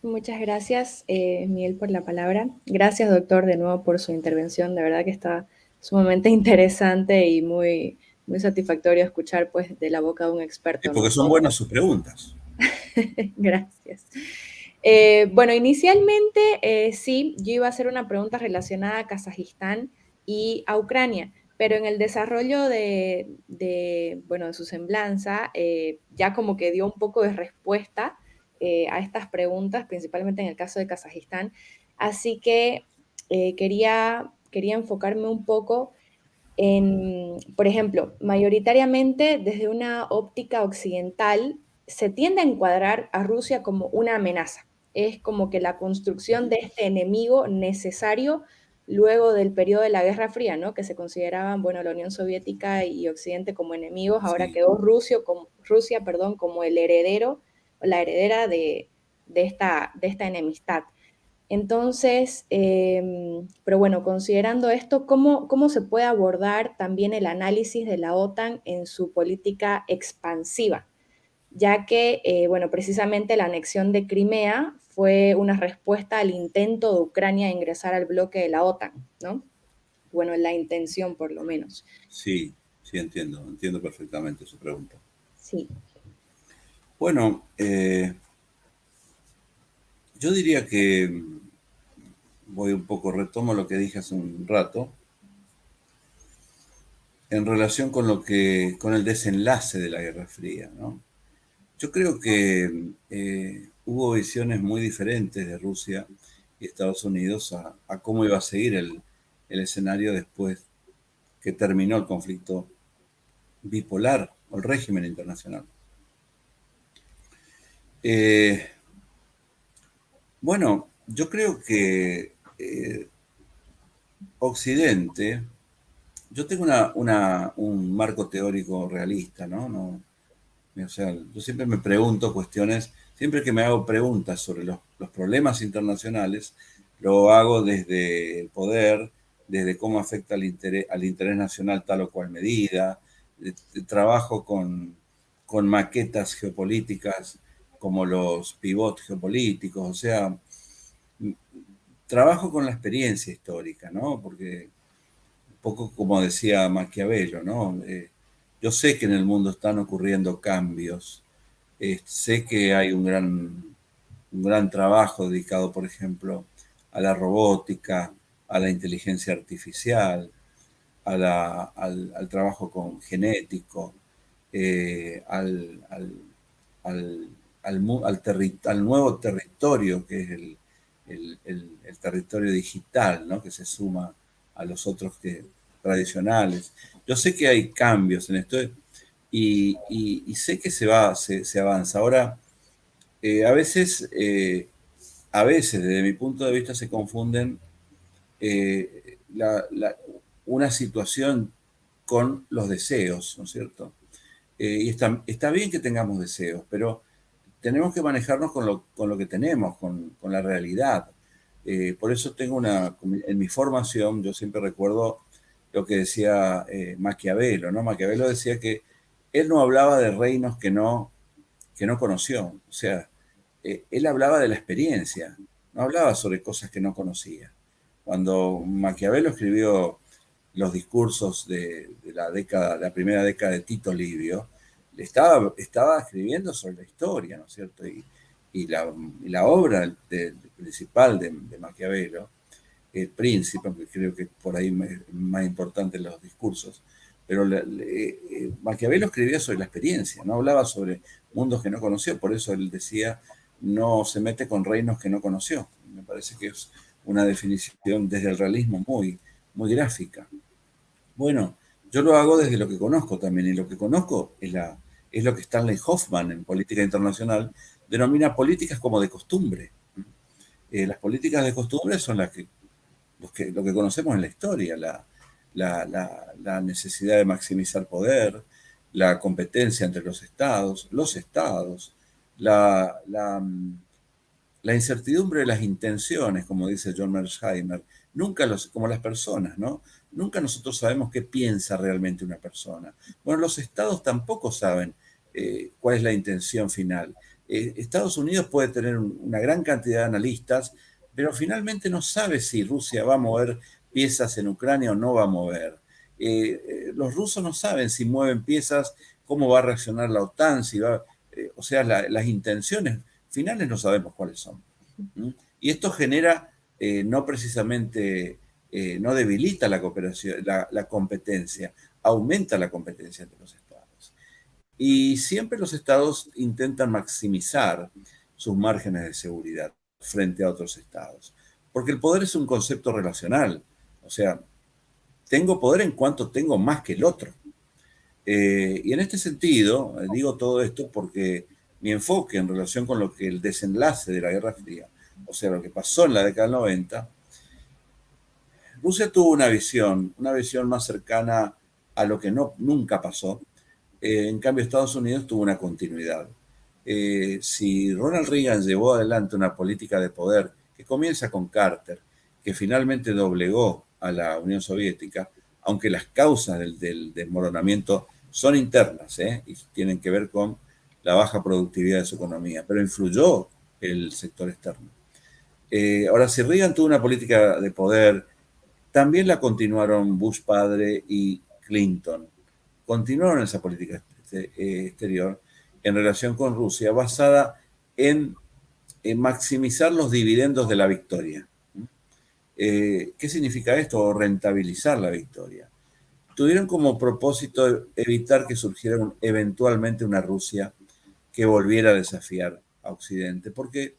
Muchas gracias, Miguel, por la palabra. Gracias, doctor, de nuevo por su intervención. De verdad que está sumamente interesante y muy, muy satisfactorio escuchar pues, de la boca de un experto, Porque ¿no? son buenas sus preguntas. Gracias. Bueno, inicialmente sí, yo iba a hacer una pregunta relacionada a Kazajistán y a Ucrania, pero en el desarrollo bueno, de su semblanza, ya como que dio un poco de respuesta a estas preguntas, principalmente en el caso de Kazajistán. Así que quería enfocarme un poco por ejemplo, mayoritariamente desde una óptica occidental, se tiende a encuadrar a Rusia como una amenaza. Es como que la construcción de este enemigo necesario luego del periodo de la Guerra Fría, ¿no? Que se consideraban, bueno, la Unión Soviética y Occidente como enemigos, ahora Sí. quedó Rusia, perdón, como el heredero, la heredera de esta enemistad. Entonces, pero bueno, considerando esto, ¿cómo se puede abordar también el análisis de la OTAN en su política expansiva? Ya que, bueno, precisamente la anexión de Crimea fue una respuesta al intento de Ucrania de ingresar al bloque de la OTAN, ¿no? Bueno, la intención por lo menos. Sí, sí, entiendo perfectamente su pregunta. Sí. Bueno, yo diría que retomo lo que dije hace un rato, en relación con el desenlace de la Guerra Fría, ¿no? Yo creo que hubo visiones muy diferentes de Rusia y Estados Unidos a cómo iba a seguir el escenario después que terminó el conflicto bipolar o el régimen internacional. Bueno, yo creo que Occidente, yo tengo un marco teórico realista, ¿no? O sea, yo siempre me pregunto cuestiones, siempre que me hago preguntas sobre los problemas internacionales, lo hago desde el poder, desde cómo afecta al interés nacional tal o cual medida, trabajo con maquetas geopolíticas como los pivots geopolíticos, o sea, trabajo con la experiencia histórica, ¿no? Porque un poco como decía Maquiavelo, ¿no? Yo sé que en el mundo están ocurriendo cambios, sé que hay un gran trabajo dedicado, por ejemplo, a la robótica, a la inteligencia artificial, al trabajo con genético, al nuevo territorio que es el territorio digital, ¿no? Que se suma a los otros tradicionales. Yo sé que hay cambios en esto y sé que se avanza. Ahora, a veces, desde mi punto de vista, se confunden una situación con los deseos, ¿no es cierto? Y está bien que tengamos deseos, pero tenemos que manejarnos con lo que tenemos, con la realidad. Por eso tengo en mi formación, yo siempre recuerdo lo que decía Maquiavelo, ¿no? Maquiavelo decía que él no hablaba de reinos que no conoció, o sea, él hablaba de la experiencia, no hablaba sobre cosas que no conocía. Cuando Maquiavelo escribió los discursos de la primera década de Tito Livio, estaba escribiendo sobre la historia, ¿no es cierto? Y la obra principal de Maquiavelo, El Príncipe, aunque creo que por ahí es más importante los discursos, pero Maquiavelo escribía sobre la experiencia, no hablaba sobre mundos que no conoció, por eso él decía, no se mete con reinos que no conoció. Me parece que es una definición desde el realismo muy, muy gráfica. Bueno, yo lo hago desde lo que conozco también, y lo que conozco es lo que Stanley Hoffman en política internacional denomina políticas como de costumbre. Las políticas de costumbre son lo que conocemos en la historia, la necesidad de maximizar poder, la competencia entre los estados, la incertidumbre de las intenciones, como dice John Mearsheimer, como las personas, ¿no? Nunca nosotros sabemos qué piensa realmente una persona. Bueno, los estados tampoco saben cuál es la intención final. Estados Unidos puede tener una gran cantidad de analistas, pero finalmente no sabe si Rusia va a mover piezas en Ucrania o no va a mover. Los rusos no saben si mueven piezas, cómo va a reaccionar la OTAN, o sea, las intenciones finales no sabemos cuáles son. Y esto genera, no precisamente, no debilita la cooperación, la competencia, aumenta la competencia entre los estados. Y siempre los estados intentan maximizar sus márgenes de seguridad frente a otros estados. Porque el poder es un concepto relacional. O sea, tengo poder en cuanto tengo más que el otro. Y en este sentido, digo todo esto porque mi enfoque en relación con lo que el desenlace de la Guerra Fría, o sea, lo que pasó en la década del 90, Rusia tuvo una visión más cercana a lo que nunca pasó. En cambio, Estados Unidos tuvo una continuidad. Si Ronald Reagan llevó adelante una política de poder que comienza con Carter, que finalmente doblegó a la Unión Soviética, aunque las causas del desmoronamiento son internas, y tienen que ver con la baja productividad de su economía, pero influyó el sector externo. Ahora, si Reagan tuvo una política de poder, también la continuaron Bush padre y Clinton. Continuaron esa política exterior en relación con Rusia, basada en maximizar los dividendos de la victoria. ¿Qué significa esto? O rentabilizar la victoria. Tuvieron como propósito evitar que surgiera eventualmente una Rusia que volviera a desafiar a Occidente, porque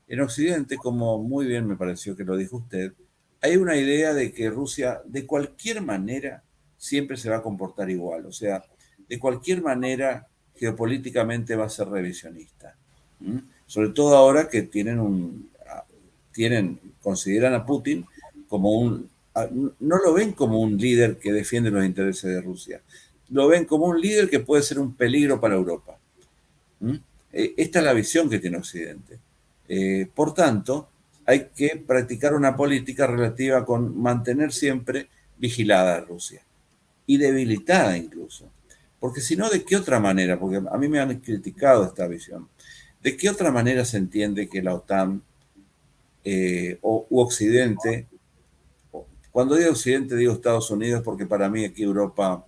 en Occidente, como muy bien me pareció que lo dijo usted, hay una idea de que Rusia de cualquier manera siempre se va a comportar igual, o sea, de cualquier manera geopolíticamente va a ser revisionista. Sobre todo ahora que consideran a Putin como no lo ven como un líder que defiende los intereses de Rusia, lo ven como un líder que puede ser un peligro para Europa. Esta es la visión que tiene Occidente. Por tanto, hay que practicar una política relativa con mantener siempre vigilada a Rusia y debilitada incluso. Porque si no, ¿de qué otra manera? Porque a mí me han criticado esta visión. ¿De qué otra manera se entiende que la OTAN u Occidente, cuando digo Occidente digo Estados Unidos, porque para mí aquí Europa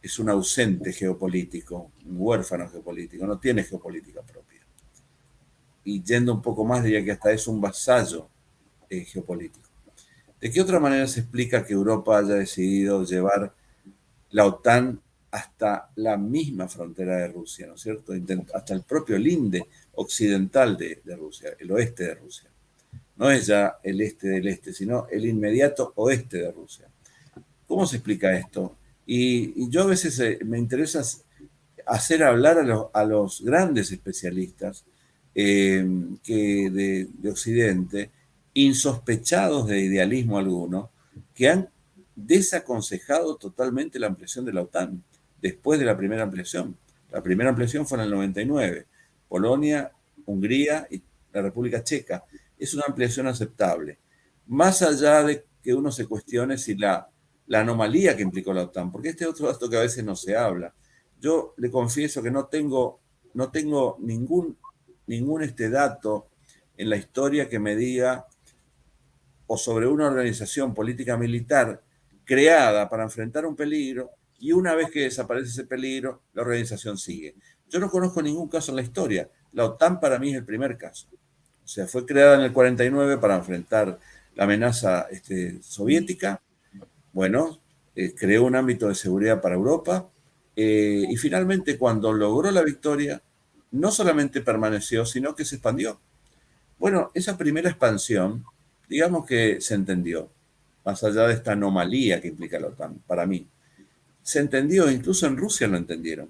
es un ausente geopolítico, un huérfano geopolítico, no tiene geopolítica propia. Y yendo un poco más, diría que hasta es un vasallo geopolítico. ¿De qué otra manera se explica que Europa haya decidido llevar la OTAN hasta la misma frontera de Rusia, ¿no es cierto? Hasta el propio linde occidental de Rusia, el oeste de Rusia. No es ya el este del este, sino el inmediato oeste de Rusia. ¿Cómo se explica esto? Y yo a veces me interesa hacer hablar a los grandes especialistas de Occidente, insospechados de idealismo alguno, que han desaconsejado totalmente la ampliación de la OTAN después de la primera ampliación. La primera ampliación fue en el 99. Polonia, Hungría y la República Checa. Es una ampliación aceptable. Más allá de que uno se cuestione si la anomalía que implicó la OTAN, porque este es otro dato que a veces no se habla. Yo le confieso que no tengo ningún dato en la historia que me diga o sobre una organización política militar creada para enfrentar un peligro y una vez que desaparece ese peligro, la organización sigue. Yo no conozco ningún caso en la historia. La OTAN para mí es el primer caso. O sea, fue creada en el 49 para enfrentar la amenaza soviética. Bueno, creó un ámbito de seguridad para Europa y finalmente cuando logró la victoria, no solamente permaneció, sino que se expandió. Bueno, esa primera expansión, digamos que se entendió, más allá de esta anomalía que implica la OTAN, para mí. Se entendió, incluso en Rusia lo entendieron,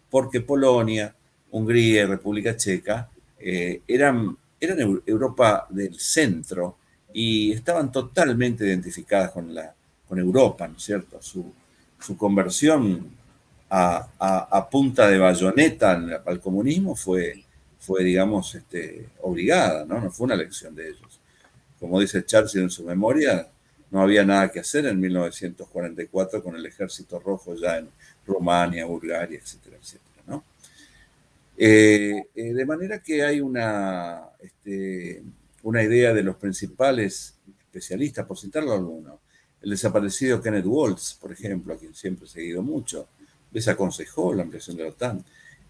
porque Polonia, Hungría y República Checa eran Europa del centro y estaban totalmente identificadas con Europa, ¿no es cierto? Su conversión a punta de bayoneta al comunismo fue digamos, obligada, ¿no? No fue una elección de ellos. Como dice Churchill en su memoria, no había nada que hacer en 1944 con el ejército rojo ya en Rumania, Bulgaria, etcétera, etcétera, ¿no? De manera que hay una idea de los principales especialistas, por citarlo alguno. El desaparecido Kenneth Waltz, por ejemplo, a quien siempre he seguido mucho, desaconsejó la ampliación de la OTAN.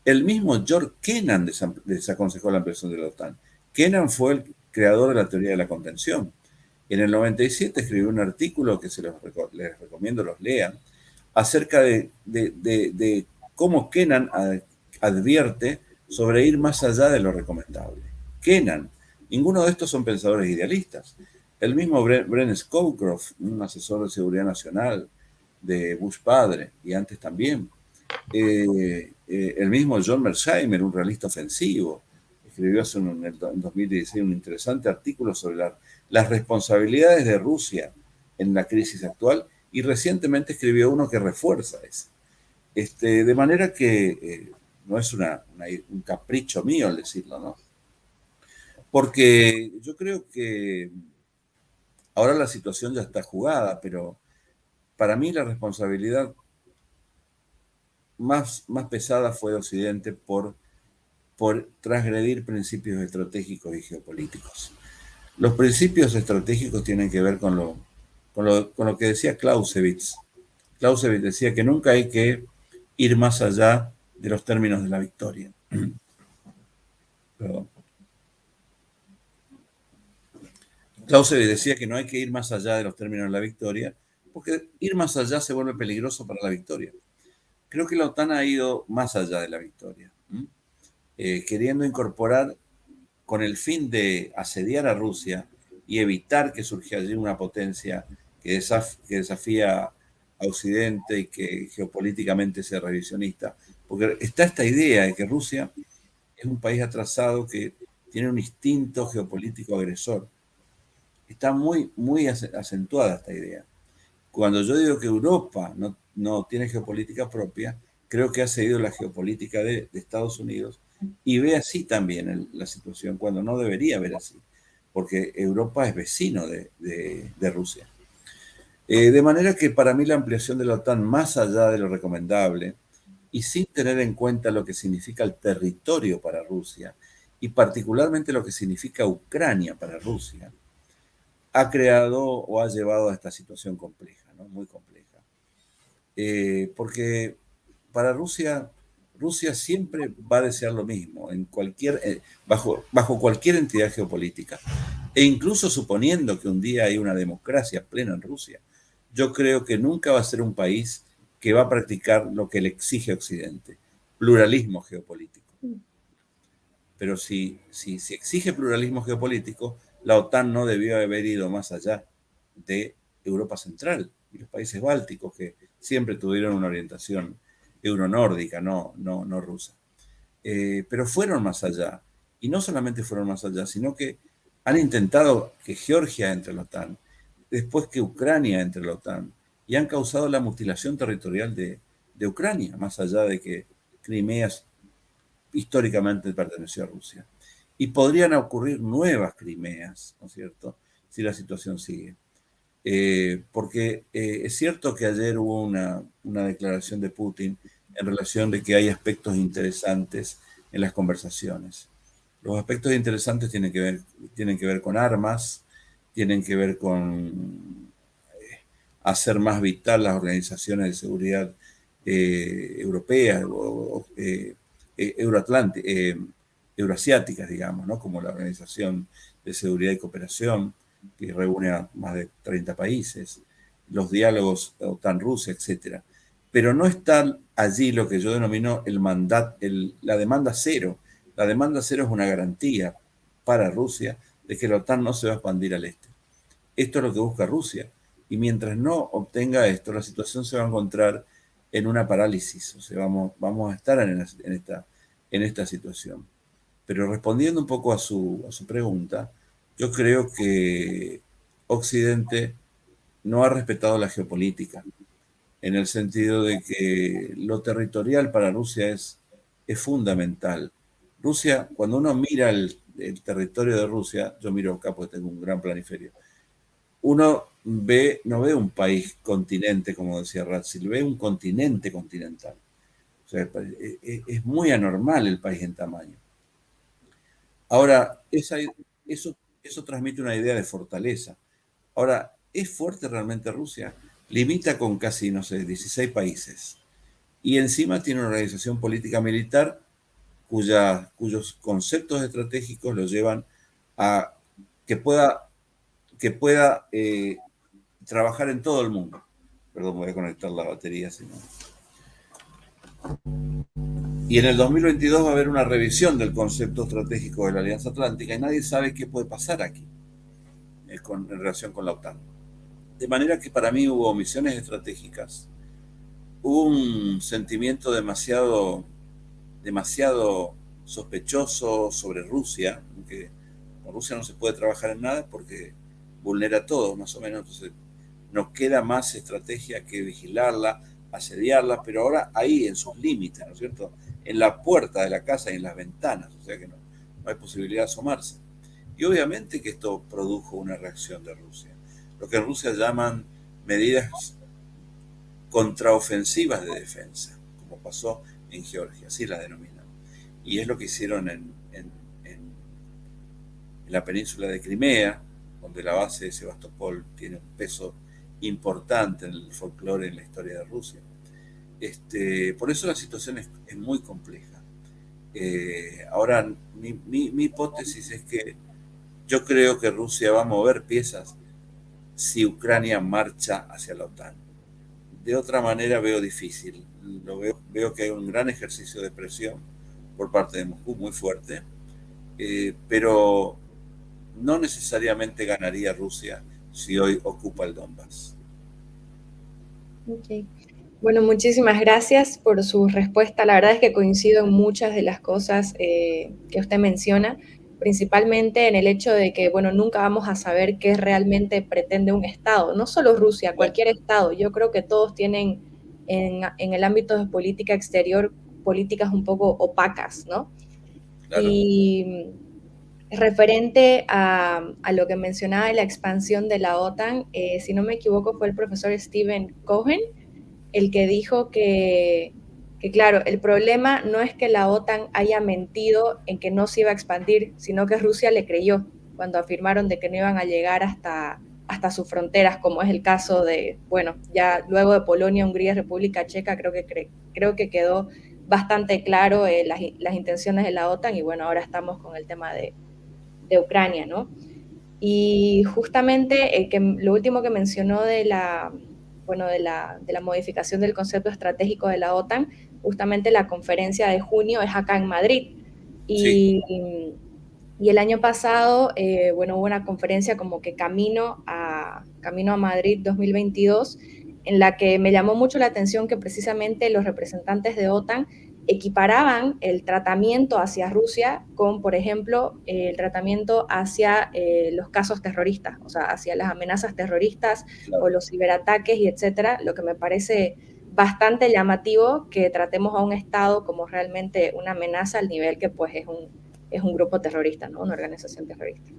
El mismo George Kennan desaconsejó la ampliación de la OTAN. Kennan fue el creador de la teoría de la contención. En el 97 escribió un artículo que les recomiendo los lean, acerca de cómo Kennan advierte sobre ir más allá de lo recomendable. Kennan, ninguno de estos son pensadores idealistas. El mismo Brent Scowcroft, un asesor de seguridad nacional de Bush padre, y antes también. El mismo John Mearsheimer, un realista ofensivo, escribió en 2016 un interesante artículo sobre las responsabilidades de Rusia en la crisis actual y recientemente escribió uno que refuerza eso. De manera que no es un capricho mío al decirlo, ¿no? Porque yo creo que ahora la situación ya está jugada, pero para mí la responsabilidad más pesada fue de Occidente por transgredir principios estratégicos y geopolíticos. Los principios estratégicos tienen que ver con lo que decía Clausewitz. Clausewitz decía que nunca hay que ir más allá de los términos de la victoria. Perdón. Clausewitz decía que no hay que ir más allá de los términos de la victoria, porque ir más allá se vuelve peligroso para la victoria. Creo que la OTAN ha ido más allá de la victoria, queriendo incorporar con el fin de asediar a Rusia y evitar que surja allí una potencia que desafía a Occidente y que geopolíticamente sea revisionista. Porque está esta idea de que Rusia es un país atrasado que tiene un instinto geopolítico agresor. Está muy acentuada esta idea. Cuando yo digo que Europa no tiene geopolítica propia, creo que ha seguido la geopolítica de Estados Unidos y ve así también la situación, cuando no debería ver así, porque Europa es vecino de Rusia. De manera que para mí la ampliación de la OTAN, más allá de lo recomendable, y sin tener en cuenta lo que significa el territorio para Rusia, y particularmente lo que significa Ucrania para Rusia, ha creado o ha llevado a esta situación compleja, ¿no? Muy compleja. Porque para Rusia siempre va a desear lo mismo, bajo cualquier entidad geopolítica. E incluso suponiendo que un día hay una democracia plena en Rusia, yo creo que nunca va a ser un país que va a practicar lo que le exige Occidente, pluralismo geopolítico. Pero si exige pluralismo geopolítico, la OTAN no debió haber ido más allá de Europa Central y los países bálticos, que siempre tuvieron una orientación euronórdica, no rusa. Pero fueron más allá. Y no solamente fueron más allá, sino que han intentado que Georgia entre en la OTAN, después que Ucrania entre en la OTAN, y han causado la mutilación territorial de Ucrania, más allá de que Crimea históricamente perteneció a Rusia. Y podrían ocurrir nuevas Crimeas, ¿no es cierto?, si la situación sigue. Porque es cierto que ayer hubo una declaración de Putin en relación de que hay aspectos interesantes en las conversaciones. Los aspectos interesantes tienen que ver con armas, tienen que ver con hacer más vital las organizaciones de seguridad europeas o euroasiáticas, digamos, ¿no? Como la Organización de Seguridad y Cooperación, que reúne a más de 30 países, los diálogos OTAN-Rusia, etc. Pero no está allí lo que yo denomino la demanda cero. La demanda cero es una garantía para Rusia de que la OTAN no se va a expandir al este. Esto es lo que busca Rusia. Y mientras no obtenga esto, la situación se va a encontrar en una parálisis. O sea, vamos a estar en esta situación. Pero respondiendo un poco a su pregunta, yo creo que Occidente no ha respetado la geopolítica, en el sentido de que lo territorial para Rusia es fundamental. Rusia, cuando uno mira el territorio de Rusia, yo miro acá porque tengo un gran planiferio, uno no ve un país continente, como decía Ratzill, ve un continente continental. O sea, es muy anormal el país en tamaño. Ahora, eso transmite una idea de fortaleza. Ahora, ¿es fuerte realmente Rusia? Limita con casi, no sé, 16 países. Y encima tiene una organización política militar cuyos conceptos estratégicos lo llevan a que pueda trabajar en todo el mundo. Perdón, voy a conectar la batería, si no. Y en el 2022 va a haber una revisión del concepto estratégico de la Alianza Atlántica y nadie sabe qué puede pasar aquí en relación con la OTAN. De manera que para mí hubo omisiones estratégicas, hubo un sentimiento demasiado sospechoso sobre Rusia, que con Rusia no se puede trabajar en nada porque vulnera todo, más o menos. Entonces nos queda más estrategia que vigilarla, asediarla, pero ahora ahí en sus límites, ¿no es cierto?, en la puerta de la casa y en las ventanas, o sea que no hay posibilidad de asomarse. Y obviamente que esto produjo una reacción de Rusia, lo que en Rusia llaman medidas contraofensivas de defensa, como pasó en Georgia, así la denominan. Y es lo que hicieron en la península de Crimea, donde la base de Sebastopol tiene un peso importante en el folclore, en la historia de Rusia. Por eso la situación es muy compleja. Ahora, mi hipótesis es que yo creo que Rusia va a mover piezas si Ucrania marcha hacia la OTAN. De otra manera veo difícil. Veo que hay un gran ejercicio de presión por parte de Moscú, muy fuerte, pero no necesariamente ganaría Rusia si hoy ocupa el Donbass. Okay. Bueno, muchísimas gracias por su respuesta. La verdad es que coincido en muchas de las cosas que usted menciona, principalmente en el hecho de que, bueno, nunca vamos a saber qué realmente pretende un Estado, no solo Rusia, cualquier Estado. Yo creo que todos tienen en el ámbito de política exterior políticas un poco opacas, ¿no? Claro. Y referente a lo que mencionaba de la expansión de la OTAN, si no me equivoco, fue el profesor Stephen Cohen el que dijo que, claro, el problema no es que la OTAN haya mentido en que no se iba a expandir, sino que Rusia le creyó cuando afirmaron de que no iban a llegar hasta sus fronteras, como es el caso de, bueno, ya luego de Polonia, Hungría, República Checa, creo que quedó bastante claro las intenciones de la OTAN y bueno, ahora estamos con el tema de Ucrania, ¿no? Y justamente lo último que mencionó de la modificación del concepto estratégico de la OTAN, justamente la conferencia de junio es acá en Madrid. Sí. Y el año pasado, hubo una conferencia como que Camino a Madrid 2022, en la que me llamó mucho la atención que precisamente los representantes de OTAN equiparaban el tratamiento hacia Rusia con, por ejemplo, el tratamiento hacia los casos terroristas, o sea, hacia las amenazas terroristas, claro, o los ciberataques y etcétera, lo que me parece bastante llamativo que tratemos a un Estado como realmente una amenaza al nivel que pues es un grupo terrorista, ¿no? Una organización terrorista.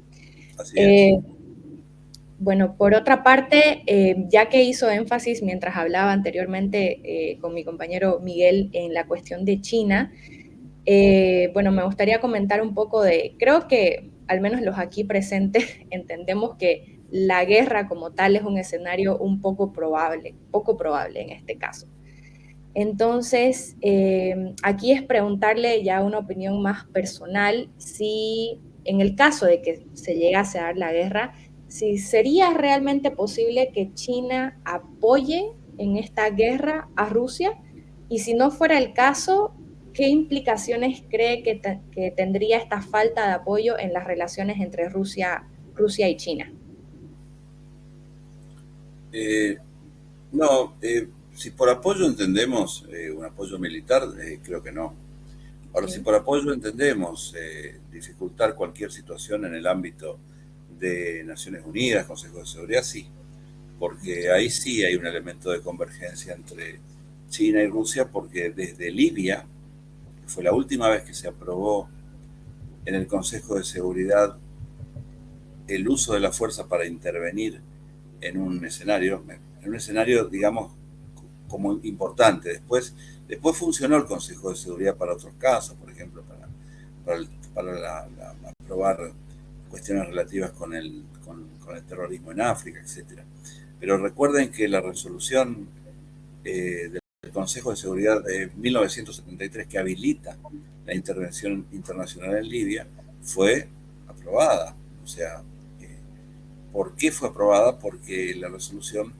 Así es. Bueno, por otra parte, ya que hizo énfasis mientras hablaba anteriormente con mi compañero Miguel en la cuestión de China, bueno, me gustaría comentar un poco creo que al menos los aquí presentes entendemos que la guerra como tal es un escenario un poco probable en este caso. Entonces, aquí es preguntarle ya una opinión más personal, si en el caso de que se llegase a dar la guerra, si sería realmente posible que China apoye en esta guerra a Rusia, y si no fuera el caso, ¿qué implicaciones cree que tendría esta falta de apoyo en las relaciones entre Rusia y China? No, si por apoyo entendemos un apoyo militar, creo que no. Ahora, si Sí. por apoyo entendemos dificultar cualquier situación en el ámbito de Naciones Unidas, Consejo de Seguridad, sí, porque ahí sí hay un elemento de convergencia entre China y Rusia, porque desde Libia, que fue la última vez que se aprobó en el Consejo de Seguridad el uso de la fuerza para intervenir en un escenario, digamos, como importante. Después funcionó el Consejo de Seguridad para otros casos, por ejemplo, para aprobar cuestiones relativas con el terrorismo en África, etcétera. Pero recuerden que la resolución del Consejo de Seguridad de 1973 que habilita la intervención internacional en Libia fue aprobada. O sea, ¿por qué fue aprobada? Porque la resolución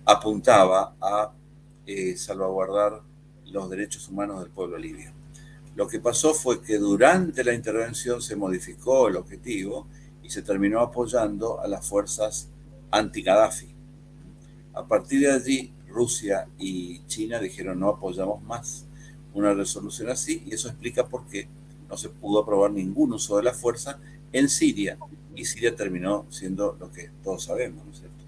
apuntaba a salvaguardar los derechos humanos del pueblo libio. Lo que pasó fue que durante la intervención se modificó el objetivo y se terminó apoyando a las fuerzas anti-Gaddafi. A partir de allí, Rusia y China dijeron no apoyamos más una resolución así, y eso explica por qué no se pudo aprobar ningún uso de la fuerza en Siria, y Siria terminó siendo lo que todos sabemos, ¿no es cierto?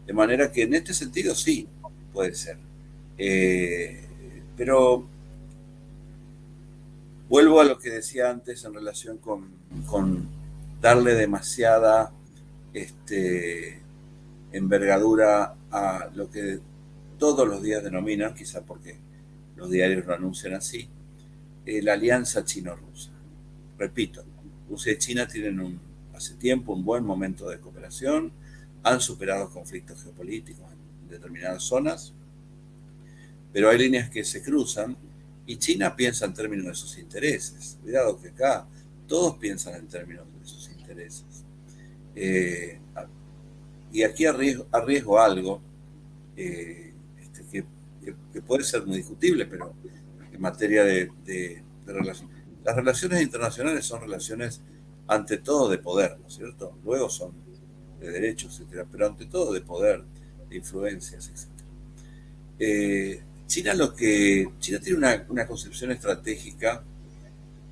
De manera que en este sentido sí, puede ser. Pero vuelvo a lo que decía antes en relación con darle demasiada envergadura a lo que todos los días denominan, quizá porque los diarios lo anuncian así, la alianza chino-rusa. Repito, Rusia y China tienen hace tiempo un buen momento de cooperación, han superado conflictos geopolíticos en determinadas zonas, pero hay líneas que se cruzan y China piensa en términos de sus intereses. Cuidado que acá todos piensan en términos de sus intereses. Y aquí arriesgo algo que puede ser muy discutible, pero en materia de relaciones. Las relaciones internacionales son relaciones ante todo de poder, ¿no es cierto? Luego son de derechos, etcétera, pero ante todo de poder, de influencias, etcétera. China tiene una concepción estratégica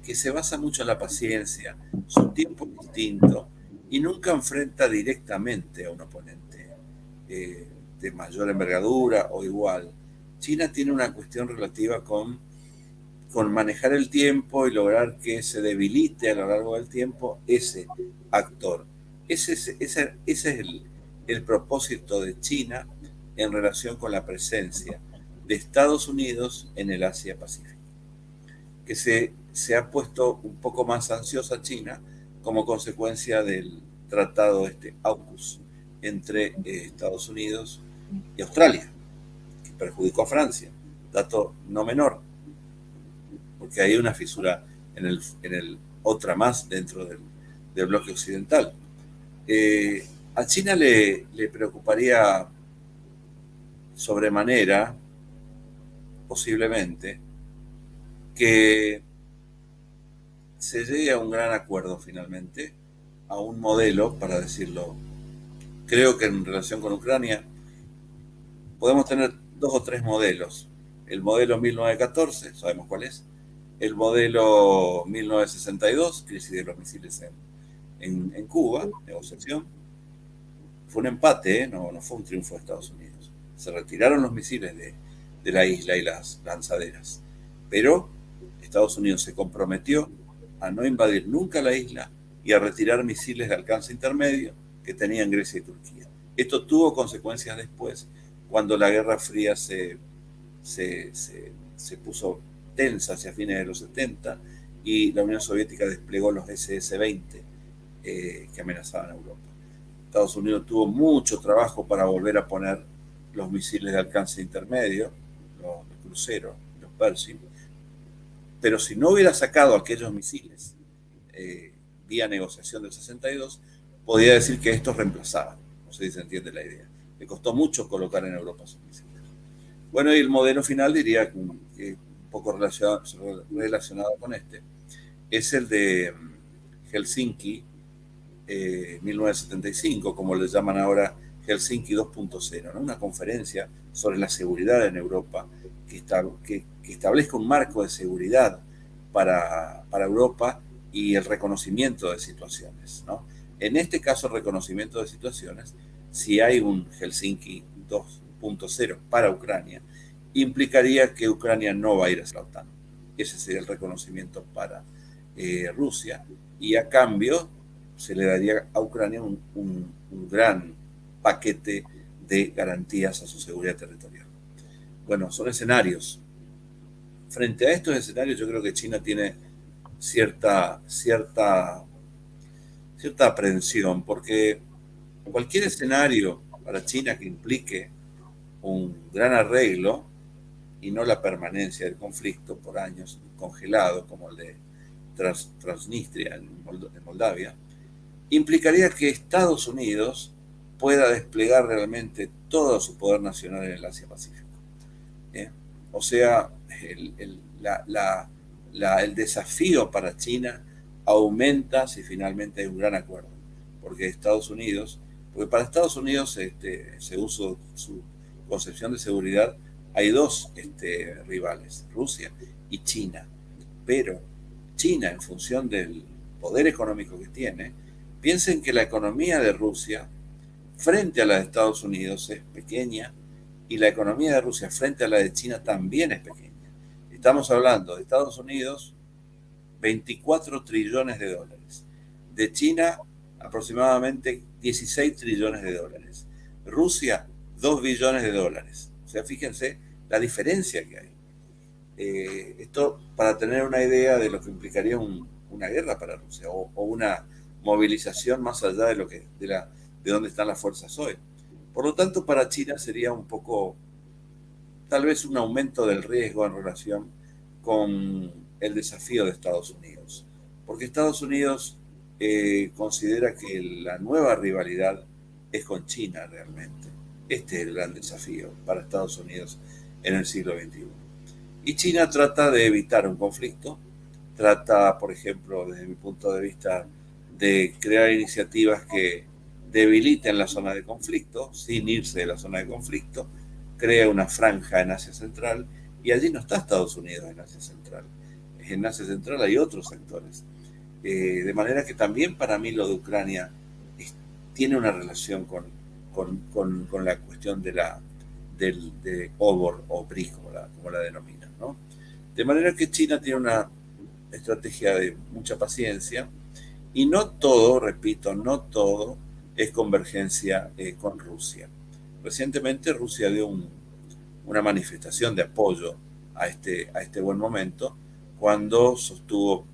que se basa mucho en la paciencia, su tiempo es distinto y nunca enfrenta directamente a un oponente de mayor envergadura o igual. China tiene una cuestión relativa con manejar el tiempo y lograr que se debilite a lo largo del tiempo ese actor. Ese es el propósito de China en relación con la presencia de Estados Unidos en el Asia-Pacífico, que se ha puesto un poco más ansiosa China como consecuencia del tratado AUKUS entre Estados Unidos y Australia, que perjudicó a Francia, dato no menor, porque hay una fisura en otra más dentro del bloque occidental. A China le preocuparía sobremanera, posiblemente, que se llegue a un gran acuerdo finalmente, a un modelo, para decirlo. Creo que en relación con Ucrania podemos tener 2 o 3 modelos. El modelo 1914, sabemos cuál es. El modelo 1962, crisis de los misiles en Cuba, negociación. Fue un empate, no fue un triunfo de Estados Unidos. Se retiraron los misiles de de la isla y las lanzaderas. Pero Estados Unidos se comprometió a no invadir nunca la isla y a retirar misiles de alcance intermedio que tenían Grecia y Turquía. Esto tuvo consecuencias después, cuando la Guerra Fría se puso tensa hacia fines de los 70 y la Unión Soviética desplegó los SS-20 que amenazaban a Europa. Estados Unidos tuvo mucho trabajo para volver a poner los misiles de alcance intermedio, los cruceros, los Pershing, pero si no hubiera sacado aquellos misiles vía negociación del 62, podría decir que estos reemplazaban. No sé si se entiende la idea. Le costó mucho colocar en Europa sus misiles. Bueno, y el modelo final, diría que un poco relacionado con este, es el de Helsinki 1975, como le llaman ahora Helsinki 2.0, ¿no? Una conferencia sobre la seguridad en Europa que establezca un marco de seguridad para Europa y el reconocimiento de situaciones, ¿no? En este caso, el reconocimiento de situaciones, si hay un Helsinki 2.0 para Ucrania, implicaría que Ucrania no va a ir a la OTAN. Ese sería el reconocimiento para Rusia, y a cambio se le daría a Ucrania un gran paquete de garantías a su seguridad territorial. Bueno, son escenarios. Frente a estos escenarios, yo creo que China tiene cierta aprensión, porque cualquier escenario para China que implique un gran arreglo y no la permanencia del conflicto por años congelado, como el de Transnistria en Moldavia, implicaría que Estados Unidos pueda desplegar realmente todo su poder nacional en el Asia-Pacífico. O sea, el desafío para China aumenta si finalmente hay un gran acuerdo, porque para Estados Unidos, según su concepción de seguridad, hay dos rivales, Rusia y China, pero China, en función del poder económico que tiene, piensen que la economía de Rusia frente a la de Estados Unidos es pequeña, y la economía de Rusia frente a la de China también es pequeña. Estamos hablando de Estados Unidos, 24 trillones de dólares. De China, aproximadamente 16 trillones de dólares. Rusia, 2 billones de dólares. O sea, fíjense la diferencia que hay. Esto para tener una idea de lo que implicaría una guerra para Rusia, o una movilización más allá de dónde están las fuerzas hoy. Por lo tanto, para China sería un poco, tal vez, un aumento del riesgo en relación con el desafío de Estados Unidos. Porque Estados Unidos considera que la nueva rivalidad es con China realmente. Este es el gran desafío para Estados Unidos en el siglo XXI. Y China trata de evitar un conflicto, trata, por ejemplo, desde mi punto de vista, de crear iniciativas que debiliten la zona de conflicto, sin irse de la zona de conflicto, crea una franja en Asia Central, y allí no está Estados Unidos en Asia Central. En Asia Central hay otros actores. De manera que también para mí lo de Ucrania tiene una relación con la cuestión de OBOR o BRIC, como la denominan, ¿no? De manera que China tiene una estrategia de mucha paciencia, y no todo, repito, no todo es convergencia con Rusia. Recientemente Rusia dio una manifestación de apoyo a este buen momento, cuando sostuvo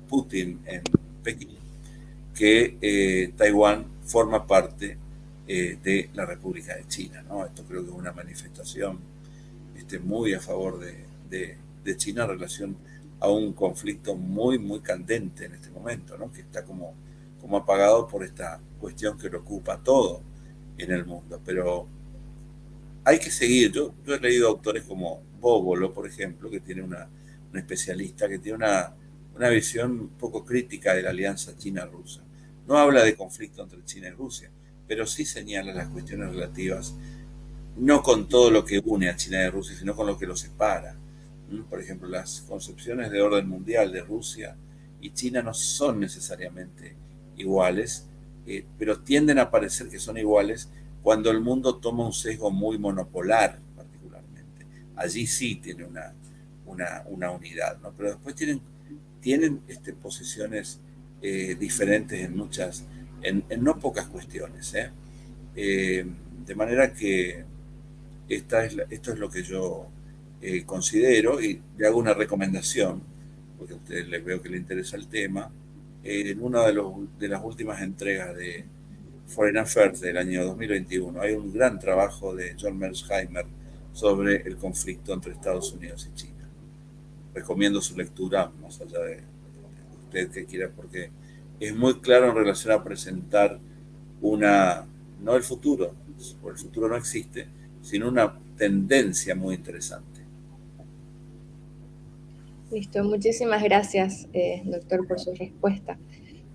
Putin en Pekín que Taiwán forma parte de la República de China, ¿no? Esto creo que es una manifestación muy a favor de China en relación a un conflicto muy, muy candente en este momento, ¿no? Que está como apagado por esta cuestión que lo ocupa todo en el mundo. Pero hay que seguir. Yo he leído autores como Bóbolo, por ejemplo, que tiene un especialista que tiene una visión un poco crítica de la alianza China-Rusa. No habla de conflicto entre China y Rusia, pero sí señala las cuestiones relativas, no con todo lo que une a China y Rusia, sino con lo que lo separa. Por ejemplo, las concepciones de orden mundial de Rusia y China no son necesariamente iguales, pero tienden a parecer que son iguales cuando el mundo toma un sesgo muy monopolar, particularmente. allí sí tiene una unidad, ¿no? Pero después tienen posiciones diferentes en no pocas cuestiones, ¿eh? De manera que esto es lo que yo considero, y le hago una recomendación, porque a ustedes les veo que les interesa el tema. En una de las últimas entregas de Foreign Affairs del año 2021 hay un gran trabajo de John Mearsheimer sobre el conflicto entre Estados Unidos y China. Recomiendo su lectura, más allá de usted que quiera, porque es muy claro en relación a presentar no el futuro, porque el futuro no existe, sino una tendencia muy interesante. Listo, muchísimas gracias, doctor, por su respuesta.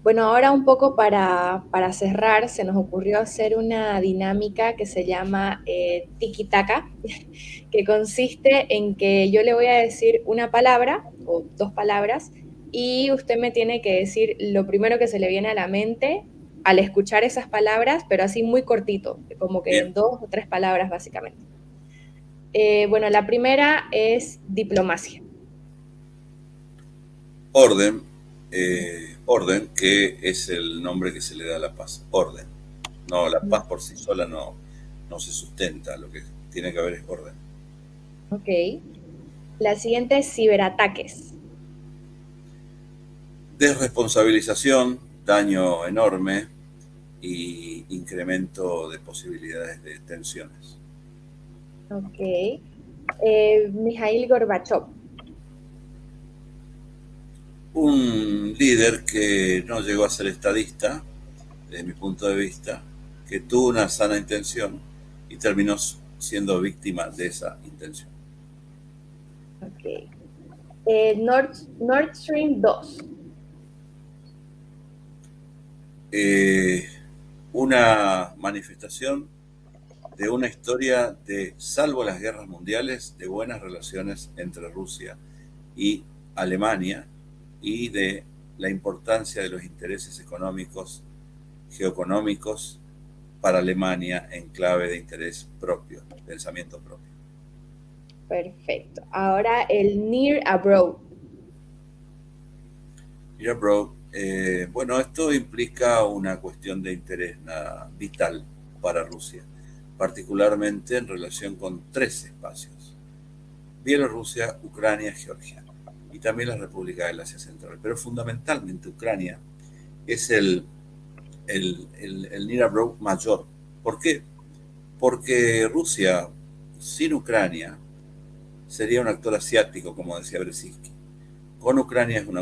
Bueno, ahora un poco para cerrar, se nos ocurrió hacer una dinámica que se llama tiki-taka, que consiste en que yo le voy a decir una palabra o dos palabras y usted me tiene que decir lo primero que se le viene a la mente al escuchar esas palabras, pero así muy cortito, como que en Bien. 2 o 3 palabras básicamente. Bueno, la primera es diplomacia. Orden, orden, que es el nombre que se le da a la paz. Orden. No, la paz por sí sola no se sustenta, lo que tiene que haber es orden. Ok. La siguiente es ciberataques. Desresponsabilización, daño enorme y incremento de posibilidades de tensiones. Ok. Mikhail Gorbachev. Un líder que no llegó a ser estadista, desde mi punto de vista, que tuvo una sana intención y terminó siendo víctima de esa intención. Ok. Nord Stream 2. Una manifestación de una historia de, salvo las guerras mundiales, de buenas relaciones entre Rusia y Alemania y de la importancia de los intereses económicos, geoeconómicos para Alemania en clave de interés propio, pensamiento propio. Perfecto. Ahora el Near Abroad. Mira, bro, bueno, esto implica una cuestión de interés vital para Rusia, particularmente en relación con 3 espacios: Bielorrusia, Ucrania, Georgia, y también la República del Asia Central. Pero fundamentalmente Ucrania es el Near Abroad mayor. ¿Por qué? Porque Rusia sin Ucrania sería un actor asiático, como decía Brzezinski. Con Ucrania es un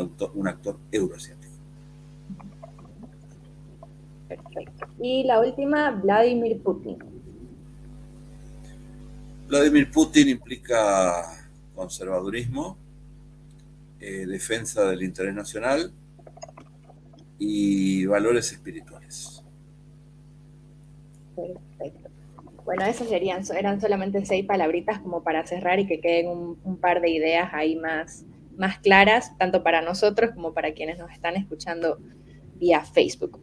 actor euroasiático. Perfecto. Y la última, Vladimir Putin. Vladimir Putin implica conservadurismo, defensa del interés nacional y valores espirituales. Perfecto. Bueno, esas eran solamente 6 palabritas como para cerrar y que queden un par de ideas ahí más claras, tanto para nosotros como para quienes nos están escuchando vía Facebook.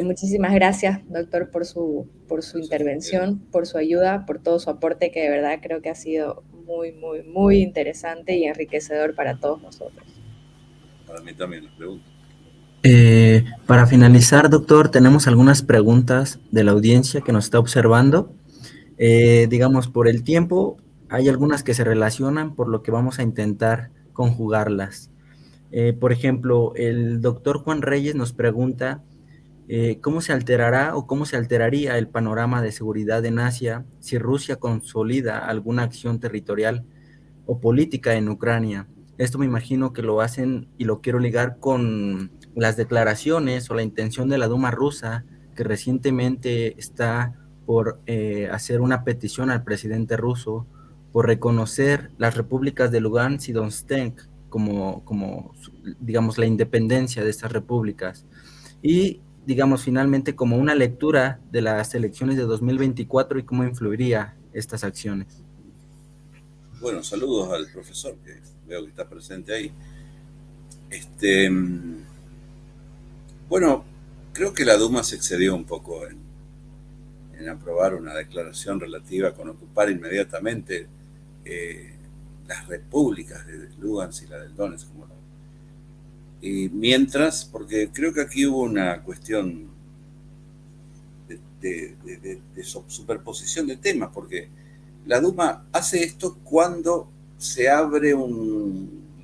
Muchísimas gracias, doctor, por su intervención, por su ayuda, por todo su aporte, que de verdad creo que ha sido muy, muy, muy interesante y enriquecedor para todos nosotros. Para mí también les pregunto. Para finalizar, doctor, tenemos algunas preguntas de la audiencia que nos está observando. Digamos, por el tiempo, hay algunas que se relacionan, por lo que vamos a intentar conjugarlas. Por ejemplo, el doctor Juan Reyes nos pregunta ¿cómo se alterará o cómo se alteraría el panorama de seguridad en Asia si Rusia consolida alguna acción territorial o política en Ucrania? Esto me imagino que lo hacen y lo quiero ligar con las declaraciones o la intención de la Duma rusa, que recientemente está por hacer una petición al presidente ruso por reconocer las repúblicas de Lugansk y Donetsk como digamos, la independencia de estas repúblicas. Y digamos, finalmente, como una lectura de las elecciones de 2024 y cómo influiría estas acciones. Bueno, saludos al profesor, que veo que está presente ahí. Bueno, creo que la Duma se excedió un poco en aprobar una declaración relativa con ocupar inmediatamente las repúblicas de Lugansk y la del Donetsk. Y mientras, porque creo que aquí hubo una cuestión de superposición de temas, porque la Duma hace esto cuando se abre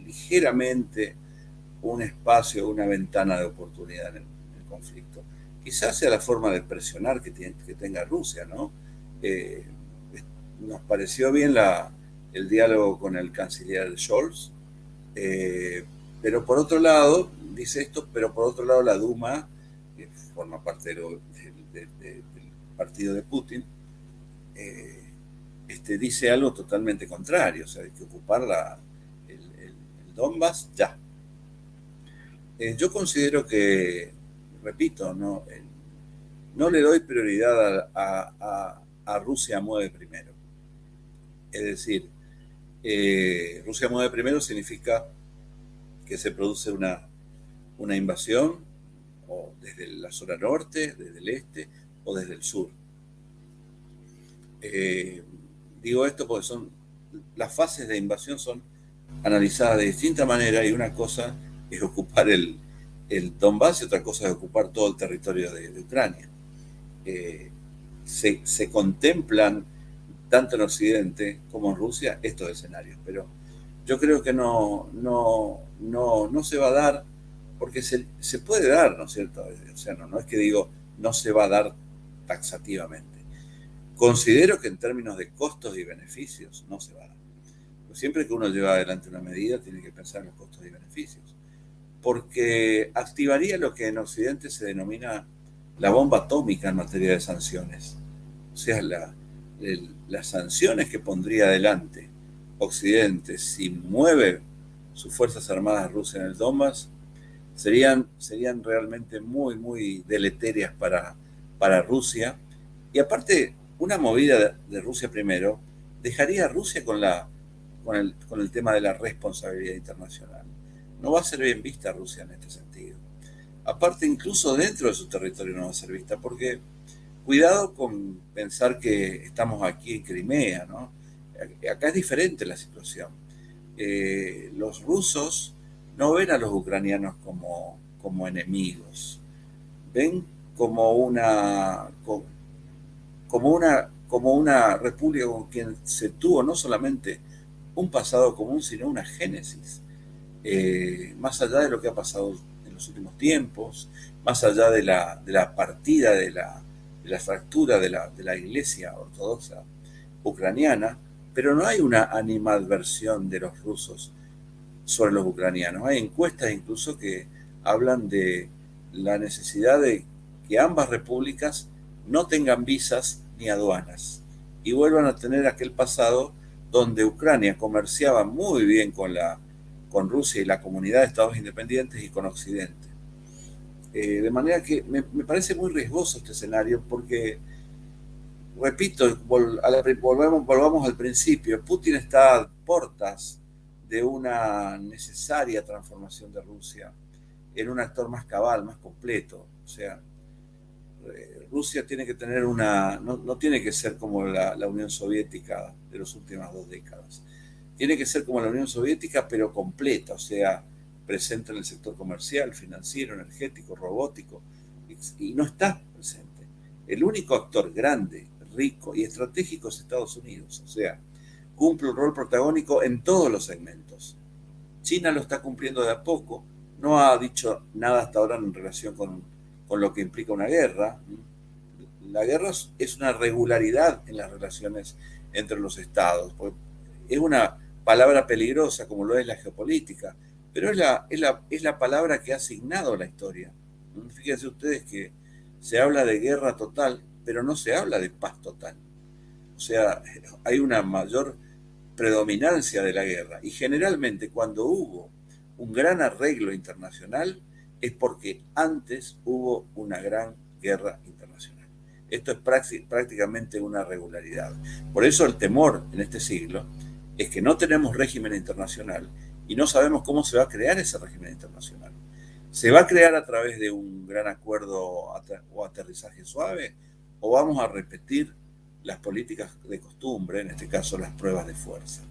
ligeramente un espacio, una ventana de oportunidad en el conflicto. Quizás sea la forma de presionar que tenga Rusia, ¿no? Nos pareció bien el diálogo con el canciller Scholz, pero por otro lado, dice esto, pero por otro lado la Duma, que forma parte del partido de Putin, dice algo totalmente contrario, o sea, hay que ocupar el Donbass ya. Yo considero que, repito, no le doy prioridad a Rusia mueve primero. Es decir, Rusia mueve primero significa que se produce una invasión o desde la zona norte, desde el este o desde el sur. Digo esto porque las fases de invasión son analizadas de distinta manera, y una cosa es ocupar el Donbass y otra cosa es ocupar todo el territorio de Ucrania. Se contemplan tanto en Occidente como en Rusia estos escenarios, pero yo creo que no se va a dar, porque se puede dar, ¿no es cierto? O sea, no es que digo no se va a dar taxativamente. Considero que en términos de costos y beneficios no se va a dar. Pues siempre que uno lleva adelante una medida tiene que pensar en los costos y beneficios, porque activaría lo que en Occidente se denomina la bomba atómica en materia de sanciones. O sea, las sanciones que pondría adelante Occidente si mueve sus fuerzas armadas rusas en el Donbass serían realmente muy, muy deleterias para Rusia. Y aparte, una movida de Rusia primero dejaría a Rusia con el tema de la responsabilidad internacional. No va a ser bien vista Rusia en este sentido. Aparte, incluso dentro de su territorio no va a ser vista, porque cuidado con pensar que estamos aquí en Crimea, ¿no? Acá es diferente la situación. Los rusos no ven a los ucranianos como enemigos, ven como una república con quien se tuvo no solamente un pasado común, sino una génesis. Más allá de lo que ha pasado en los últimos tiempos, más allá de la partida, de la fractura de la iglesia ortodoxa ucraniana, pero no hay una animadversión de los rusos sobre los ucranianos. Hay encuestas incluso que hablan de la necesidad de que ambas repúblicas no tengan visas ni aduanas y vuelvan a tener aquel pasado donde Ucrania comerciaba muy bien con Rusia y la comunidad de estados independientes y con Occidente. De manera que me parece muy riesgoso este escenario, porque, repito, volvamos al principio, Putin está a puertas de una necesaria transformación de Rusia en un actor más cabal, más completo. O sea, Rusia tiene que tener no tiene que ser como la Unión Soviética de las últimas 2 décadas. Tiene que ser como la Unión Soviética, pero completa, o sea, presente en el sector comercial, financiero, energético, robótico, y no está presente. El único actor grande, rico y estratégico es Estados Unidos, o sea, cumple un rol protagónico en todos los segmentos. China lo está cumpliendo de a poco, no ha dicho nada hasta ahora en relación con lo que implica una guerra. La guerra es una regularidad en las relaciones entre los estados. Es una palabra peligrosa, como lo es la geopolítica, pero es la palabra que ha asignado la historia. Fíjense ustedes que se habla de guerra total, pero no se habla de paz total. O sea, hay una mayor predominancia de la guerra, y generalmente cuando hubo un gran arreglo internacional es porque antes hubo una gran guerra internacional. Esto es prácticamente una regularidad. Por eso el temor en este siglo es que no tenemos régimen internacional y no sabemos cómo se va a crear ese régimen internacional. ¿Se va a crear a través de un gran acuerdo o aterrizaje suave? ¿O vamos a repetir las políticas de costumbre, en este caso las pruebas de fuerza?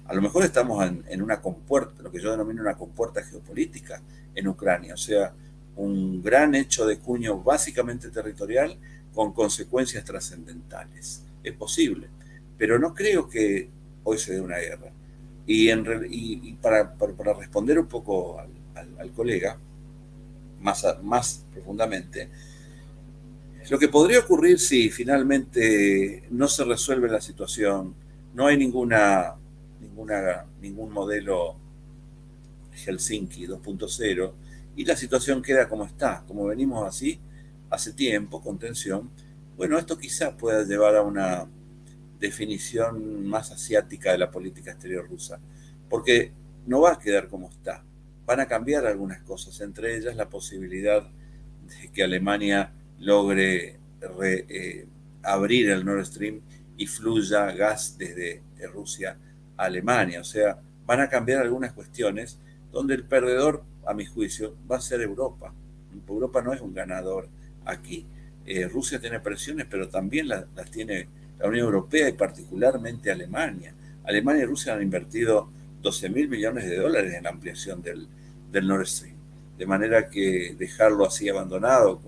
A lo mejor estamos en una compuerta, lo que yo denomino una compuerta geopolítica en Ucrania, o sea, un gran hecho de cuño básicamente territorial con consecuencias trascendentales. Es posible, pero no creo que hoy se dé una guerra. Y para responder un poco al colega, más profundamente, lo que podría ocurrir si finalmente no se resuelve la situación, no hay ningún modelo Helsinki 2.0 y la situación queda como está, como venimos así hace tiempo, con tensión, bueno, esto quizás pueda llevar a una definición más asiática de la política exterior rusa, porque no va a quedar como está, van a cambiar algunas cosas, entre ellas la posibilidad de que Alemania logre abrir el Nord Stream y fluya gas desde Rusia a Alemania. O sea, van a cambiar algunas cuestiones donde el perdedor, a mi juicio, va a ser Europa. Europa no es un ganador aquí. Rusia tiene presiones, pero también las tiene la Unión Europea y particularmente Alemania. Alemania y Rusia han invertido 12.000 millones de dólares en la ampliación del Nord Stream. De manera que dejarlo así abandonado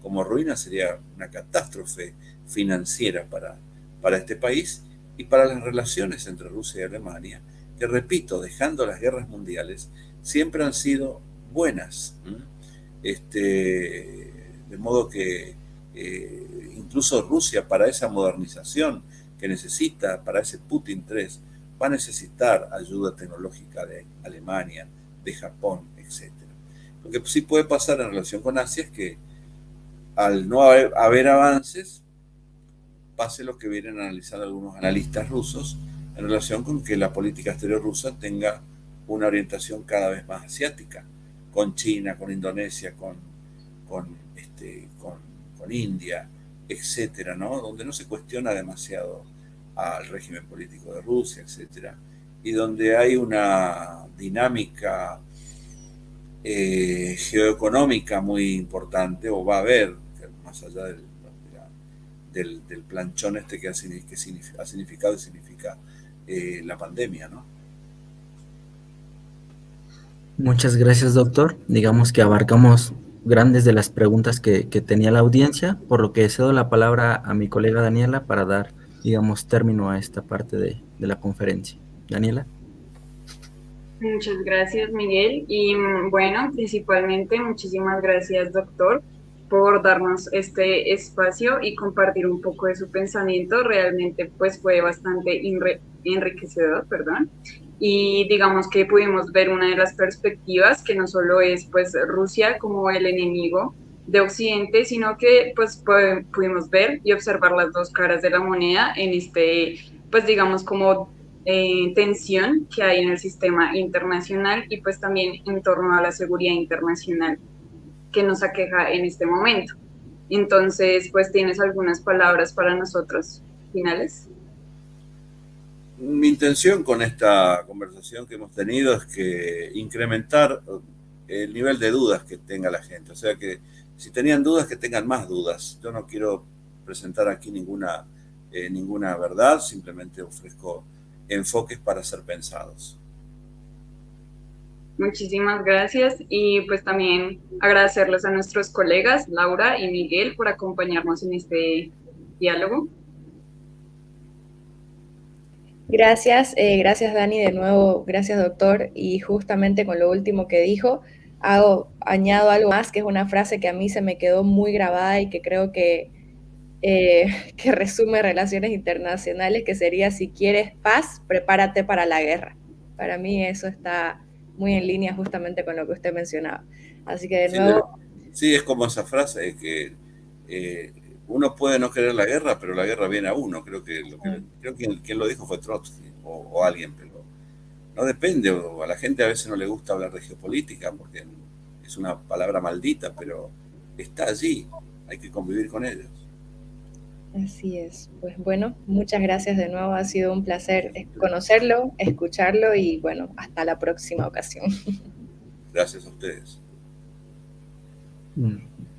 como ruina sería una catástrofe financiera para este país y para las relaciones entre Rusia y Alemania, que repito, dejando las guerras mundiales, siempre han sido buenas. De modo que incluso Rusia, para esa modernización que necesita, para ese Putin 3, va a necesitar ayuda tecnológica de Alemania, de Japón, etc. Lo que sí puede pasar en relación con Asia es que al no haber avances, pase lo que vienen analizando algunos analistas rusos en relación con que la política exterior rusa tenga una orientación cada vez más asiática, con China, con Indonesia, con India, etcétera, ¿no? Donde no se cuestiona demasiado al régimen político de Rusia, etcétera, y donde hay una dinámica geoeconómica muy importante, o va a haber, más allá del planchón que ha significado y significa la pandemia, ¿no? Muchas gracias, doctor. Digamos que abarcamos grandes de las preguntas que tenía la audiencia, por lo que cedo la palabra a mi colega Daniela para dar, digamos, término a esta parte de la conferencia. Daniela. Muchas gracias, Miguel. Y bueno, principalmente muchísimas gracias, doctor, por darnos este espacio y compartir un poco de su pensamiento. Realmente, pues, fue bastante enriquecedor, perdón. Y digamos que pudimos ver una de las perspectivas que no solo es, pues, Rusia como el enemigo de Occidente, sino que, pues, pudimos ver y observar las dos caras de la moneda en este, pues, digamos, como tensión que hay en el sistema internacional y pues también en torno a la seguridad internacional que nos aqueja en este momento. Entonces, pues tienes algunas palabras para nosotros finales. Mi intención con esta conversación que hemos tenido es que incrementar el nivel de dudas que tenga la gente. O sea que si tenían dudas, que tengan más dudas. Yo no quiero presentar aquí ninguna verdad, simplemente ofrezco enfoques para ser pensados. Muchísimas gracias y pues también agradecerles a nuestros colegas Laura y Miguel por acompañarnos en este diálogo. Gracias, gracias Dani, de nuevo, gracias doctor, y justamente con lo último que dijo, añado algo más, que es una frase que a mí se me quedó muy grabada y que creo que resume relaciones internacionales, que sería: si quieres paz, prepárate para la guerra. Para mí eso está muy en línea justamente con lo que usted mencionaba. Así que de nuevo... Sí, es como esa frase que uno puede no querer la guerra, pero la guerra viene a uno. Creo que quien lo dijo fue Trotsky o alguien, pero no depende. O a la gente a veces no le gusta hablar de geopolítica porque es una palabra maldita, pero está allí. Hay que convivir con ellos. Así es. Pues bueno, muchas gracias de nuevo. Ha sido un placer conocerlo, escucharlo y bueno, hasta la próxima ocasión. Gracias a ustedes.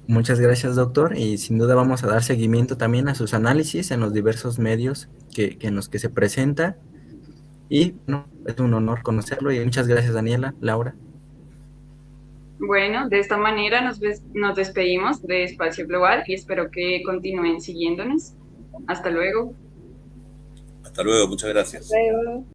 Muchas gracias, doctor, y sin duda vamos a dar seguimiento también a sus análisis en los diversos medios en los que se presenta. Y bueno, es un honor conocerlo y muchas gracias, Daniela, Laura. Bueno, de esta manera nos despedimos de Espacio Global y espero que continúen siguiéndonos. Hasta luego. Hasta luego, muchas gracias. Luego.